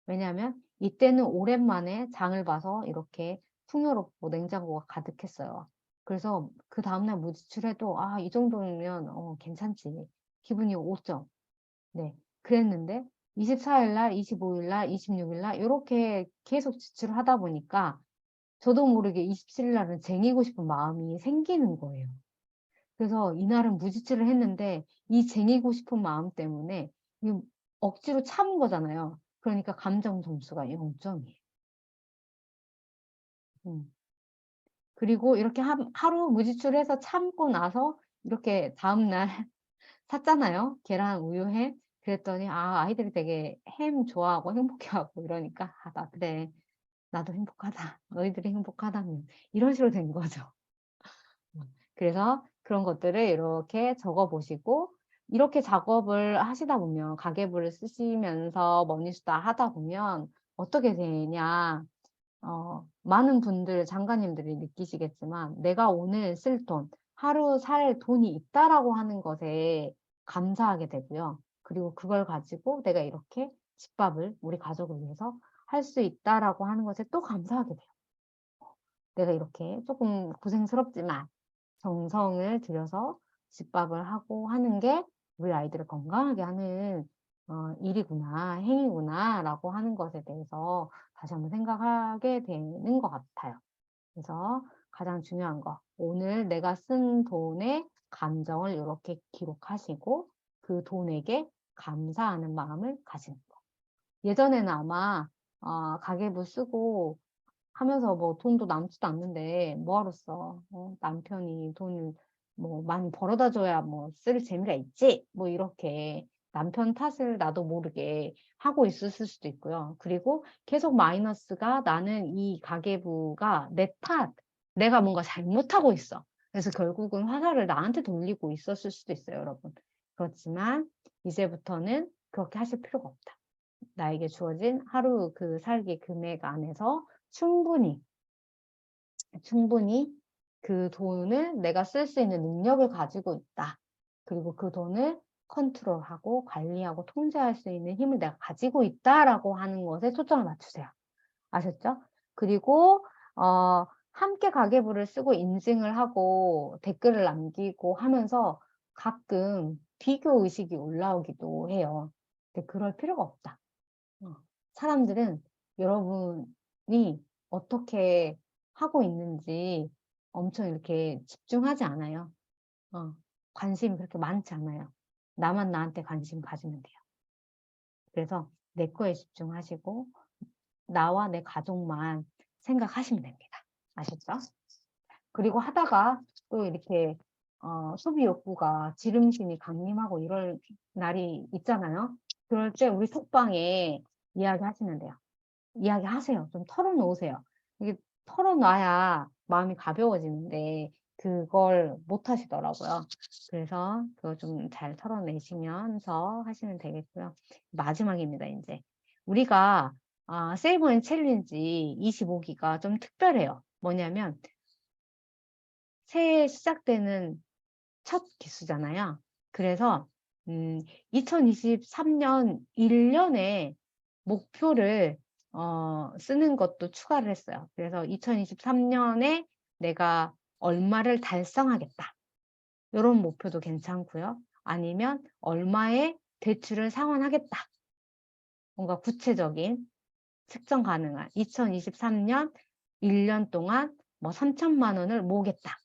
왜냐하면 이때는 오랜만에 장을 봐서 이렇게 풍요롭고 냉장고가 가득했어요. 그래서 그 다음날 무지출해도 아, 이 정도면 괜찮지. 기분이 5점. 네, 그랬는데 24일 날, 25일 날, 26일 날 이렇게 계속 지출을 하다 보니까 저도 모르게 27일 날은 쟁이고 싶은 마음이 생기는 거예요. 그래서 이날은 무지출을 했는데 이 쟁이고 싶은 마음 때문에 억지로 참은 거잖아요. 그러니까 감정 점수가 0점이에요. 그리고 이렇게 하루 무지출해서 참고 나서 이렇게 다음날 샀잖아요. 계란, 우유, 햄. 그랬더니 아이들이 되게 햄 좋아하고 행복해하고 이러니까 그래. 나도 행복하다. 너희들이 행복하다면. 이런 식으로 된 거죠. 그래서 그런 것들을 이렇게 적어 보시고 이렇게 작업을 하시다 보면 가계부를 쓰시면서 머니수다 하다 보면 어떻게 되냐. 많은 분들, 장관님들이 느끼시겠지만 내가 오늘 쓸 돈, 하루 살 돈이 있다라고 하는 것에 감사하게 되고요. 그리고 그걸 가지고 내가 이렇게 집밥을 우리 가족을 위해서 할 수 있다라고 하는 것에 또 감사하게 돼요. 내가 이렇게 조금 고생스럽지만 정성을 들여서 집밥을 하고 하는 게 우리 아이들을 건강하게 하는 일이구나, 행위구나 라고 하는 것에 대해서 다시 한번 생각하게 되는 것 같아요. 그래서 가장 중요한 거, 오늘 내가 쓴 돈의 감정을 이렇게 기록하시고 그 돈에게 감사하는 마음을 가지는 거. 예전에는 아마 가계부 쓰고 하면서 뭐 돈도 남지도 않는데 뭐하러 써? 남편이 돈을 뭐 많이 벌어다 줘야 뭐 쓸 재미가 있지? 뭐 이렇게 남편 탓을 나도 모르게 하고 있었을 수도 있고요. 그리고 계속 마이너스가 나는 이 가계부가 내 탓, 내가 뭔가 잘못하고 있어. 그래서 결국은 화살을 나한테 돌리고 있었을 수도 있어요, 여러분. 그렇지만 이제부터는 그렇게 하실 필요가 없다. 나에게 주어진 하루 그 살기 금액 안에서 충분히 그 돈을 내가 쓸 수 있는 능력을 가지고 있다. 그리고 그 돈을 컨트롤하고 관리하고 통제할 수 있는 힘을 내가 가지고 있다라고 하는 것에 초점을 맞추세요. 아셨죠? 그리고 함께 가계부를 쓰고 인증을 하고 댓글을 남기고 하면서 가끔 비교 의식이 올라오기도 해요. 근데 그럴 필요가 없다. 사람들은 여러분이 어떻게 하고 있는지 엄청 이렇게 집중하지 않아요. 관심이 그렇게 많지 않아요. 나만 나한테 관심 가지면 돼요. 그래서 내 거에 집중하시고 나와 내 가족만 생각하시면 됩니다. 아셨죠? 그리고 하다가 또 이렇게 소비 욕구가 지름신이 강림하고 이럴 날이 있잖아요. 그럴 때 우리 톡방에 이야기하시면 돼요. 이야기하세요. 좀 털어놓으세요. 이게 털어놔야 마음이 가벼워지는데 그걸 못 하시더라고요. 그래서 그거 좀 잘 털어내시면서 하시면 되겠고요. 마지막입니다, 이제. 우리가 세이브 앤 챌린지 25기가 좀 특별해요. 뭐냐면 새해 시작되는 첫 기수잖아요. 그래서 2023년 1년에 목표를 쓰는 것도 추가를 했어요. 그래서 2023년에 내가 얼마를 달성하겠다. 이런 목표도 괜찮고요. 아니면 얼마의 대출을 상환하겠다. 뭔가 구체적인 측정 가능한 2023년 1년 동안 뭐 3천만 원을 모으겠다.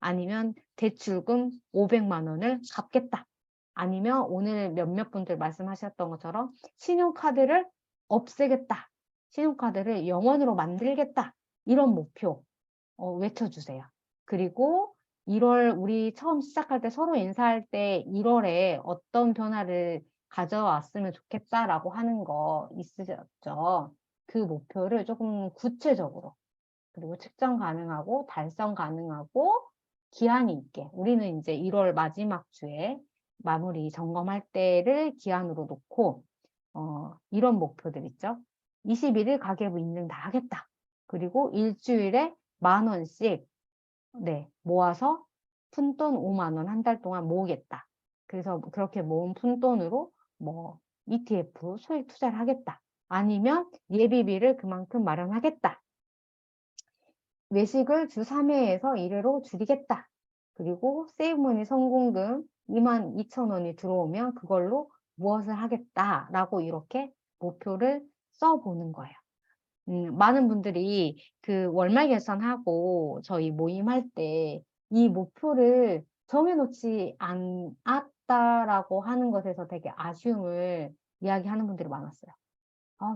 아니면 대출금 500만 원을 갚겠다. 아니면 오늘 몇몇 분들 말씀하셨던 것처럼 신용카드를 없애겠다. 신용카드를 0원으로 만들겠다. 이런 목표 외쳐주세요. 그리고 1월 우리 처음 시작할 때 서로 인사할 때 1월에 어떤 변화를 가져왔으면 좋겠다라고 하는 거 있으셨죠? 그 목표를 조금 구체적으로 그리고 측정 가능하고 달성 가능하고 기한이 있게 우리는 이제 1월 마지막 주에 마무리 점검할 때를 기한으로 놓고 이런 목표들 있죠. 21일 가계부 인증 다 하겠다. 그리고 일주일에 10,000원씩 네, 모아서 푼돈 5만 원 한 달 동안 모으겠다. 그래서 그렇게 모은 푼돈으로 뭐 ETF 소액 투자를 하겠다. 아니면 예비비를 그만큼 마련하겠다. 외식을 주 3회에서 1회로 줄이겠다. 그리고 세이브머니 성공금 22,000원이 들어오면 그걸로 무엇을 하겠다라고 이렇게 목표를 써보는 거예요. 많은 분들이 그 월말 결산하고 저희 모임할 때 이 목표를 정해놓지 않았다라고 하는 것에서 되게 아쉬움을 이야기하는 분들이 많았어요.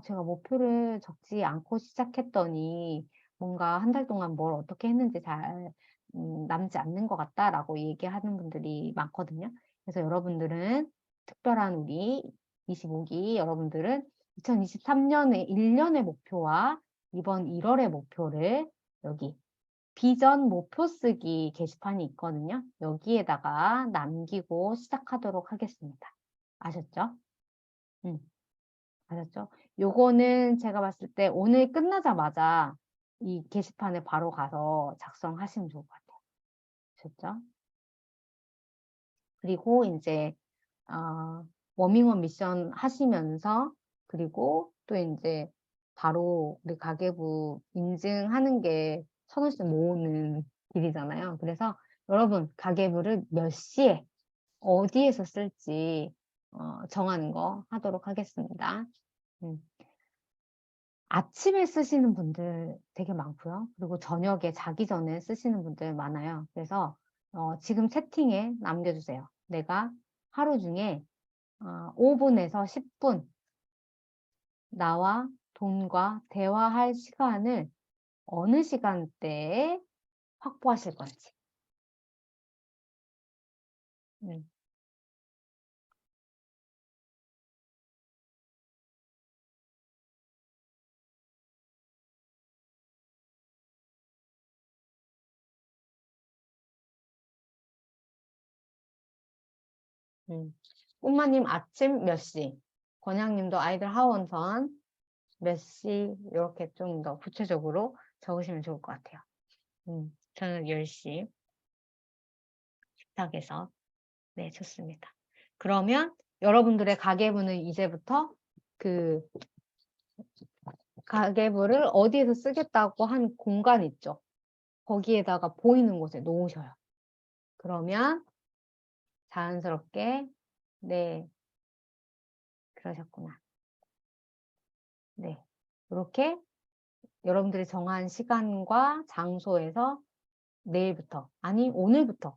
제가 목표를 적지 않고 시작했더니 뭔가 한 달 동안 뭘 어떻게 했는지 잘 남지 않는 것 같다라고 얘기하는 분들이 많거든요. 그래서 여러분들은 특별한 우리 25기 여러분들은 2023년의 1년의 목표와 이번 1월의 목표를 여기 비전 목표 쓰기 게시판이 있거든요. 여기에다가 남기고 시작하도록 하겠습니다. 아셨죠? 아셨죠? 요거는 제가 봤을 때 오늘 끝나자마자 이 게시판에 바로 가서 작성하시면 좋을 것 같아요. 아셨죠? 그리고 이제 워밍업 미션 하시면서 그리고 또 이제 바로 우리 가계부 인증하는 게 1,000원씩 모으는 길이잖아요. 그래서 여러분 가계부를 몇 시에 어디에서 쓸지 정하는 거 하도록 하겠습니다. 아침에 쓰시는 분들 되게 많고요. 그리고 저녁에 자기 전에 쓰시는 분들 많아요. 그래서 지금 채팅에 남겨주세요. 내가 하루 중에 5분에서 10분 나와 돈과 대화할 시간을 어느 시간대에 확보하실 건지. 꼬마님 아침 몇 시? 권양님도 아이들 하원선 몇 시? 이렇게 좀 더 구체적으로 적으시면 좋을 것 같아요. 저는 10시 식탁에서 네, 좋습니다. 그러면 여러분들의 가계부는 이제부터 그 가계부를 어디에서 쓰겠다고 한 공간 있죠? 거기에다가 보이는 곳에 놓으셔요. 그러면 자연스럽게 네, 그러셨구나. 네, 이렇게 여러분들이 정한 시간과 장소에서 내일부터, 아니 오늘부터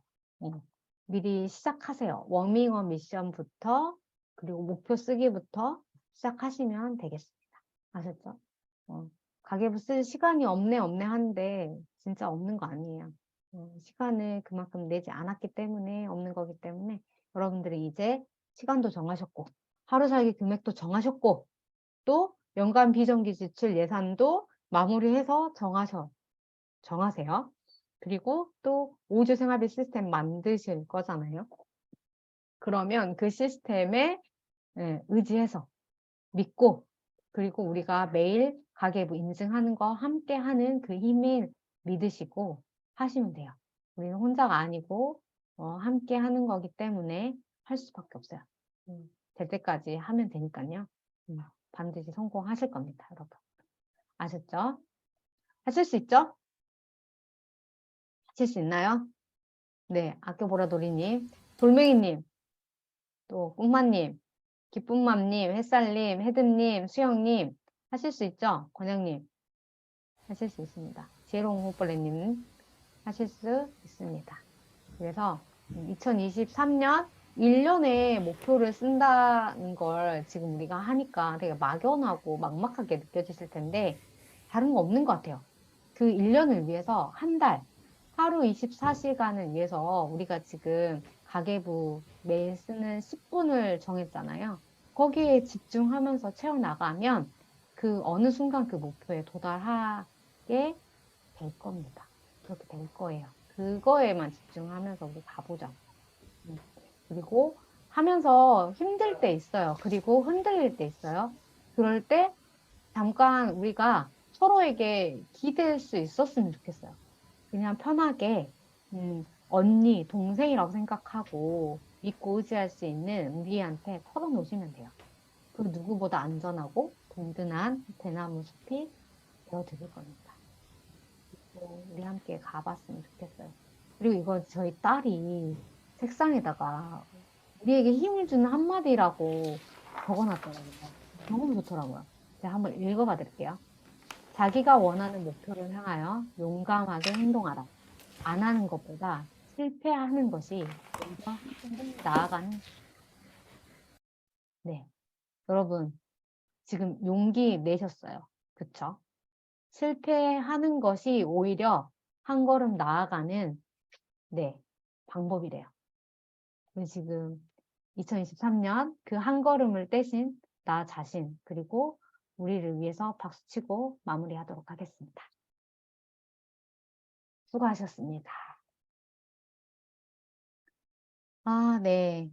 미리 시작하세요. 워밍업 미션부터 그리고 목표 쓰기부터 시작하시면 되겠습니다. 아셨죠? 가계부 쓸 시간이 없네 하는데 진짜 없는 거 아니에요. 시간을 그만큼 내지 않았기 때문에 없는 거기 때문에 여러분들이 이제 시간도 정하셨고 하루 살기 금액도 정하셨고 또 연간 비정기 지출 예산도 마무리해서 정하세요. 그리고 또 5주 생활비 시스템 만드실 거잖아요. 그러면 그 시스템에 의지해서 믿고 그리고 우리가 매일 가계부 인증하는 거 함께 하는 그 힘을 믿으시고 하시면 돼요. 우리는 혼자가 아니고 함께 하는 거기 때문에 할 수밖에 없어요. 될 때까지 하면 되니까요. 반드시 성공하실 겁니다, 여러분. 아셨죠? 하실 수 있죠? 하실 수 있나요? 네, 아껴보라돌이님, 돌멩이님, 또 꿈마님, 기쁨맘님, 햇살님, 헤드님, 수영님 하실 수 있죠? 권영님 하실 수 있습니다. 지혜로운 호벌레님 하실 수 있습니다. 그래서 2023년 1년에 목표를 쓴다는 걸 지금 우리가 하니까 되게 막연하고 막막하게 느껴지실 텐데 다른 거 없는 것 같아요. 그 1년을 위해서 한 달, 하루 24시간을 위해서 우리가 지금 가계부 매일 쓰는 10분을 정했잖아요. 거기에 집중하면서 채워나가면 그 어느 순간 그 목표에 도달하게 될 겁니다. 그렇게 될 거예요. 그거에만 집중하면서 우리 가보자. 그리고 하면서 힘들 때 있어요. 그리고 흔들릴 때 있어요. 그럴 때 잠깐 우리가 서로에게 기댈 수 있었으면 좋겠어요. 그냥 편하게 언니, 동생이라고 생각하고 믿고 의지할 수 있는 우리한테 털어놓으시면 돼요. 그 누구보다 안전하고 든든한 대나무 숲이 되어드릴 겁니다. 우리 함께 가봤으면 좋겠어요. 그리고 이건 저희 딸이 책상에다가 우리에게 힘을 주는 한마디라고 적어놨더라고요. 너무 좋더라고요. 제가 한번 읽어봐 드릴게요. 자기가 원하는 목표를 향하여 용감하게 행동하라. 안 하는 것보다 실패하는 것이 먼저 나아가는. 네, 여러분 지금 용기 내셨어요. 그쵸? 실패하는 것이 오히려 한 걸음 나아가는 방법이래요. 우리 지금 2023년 그 한 걸음을 떼신 나 자신 그리고 우리를 위해서 박수치고 마무리하도록 하겠습니다. 수고하셨습니다. 네.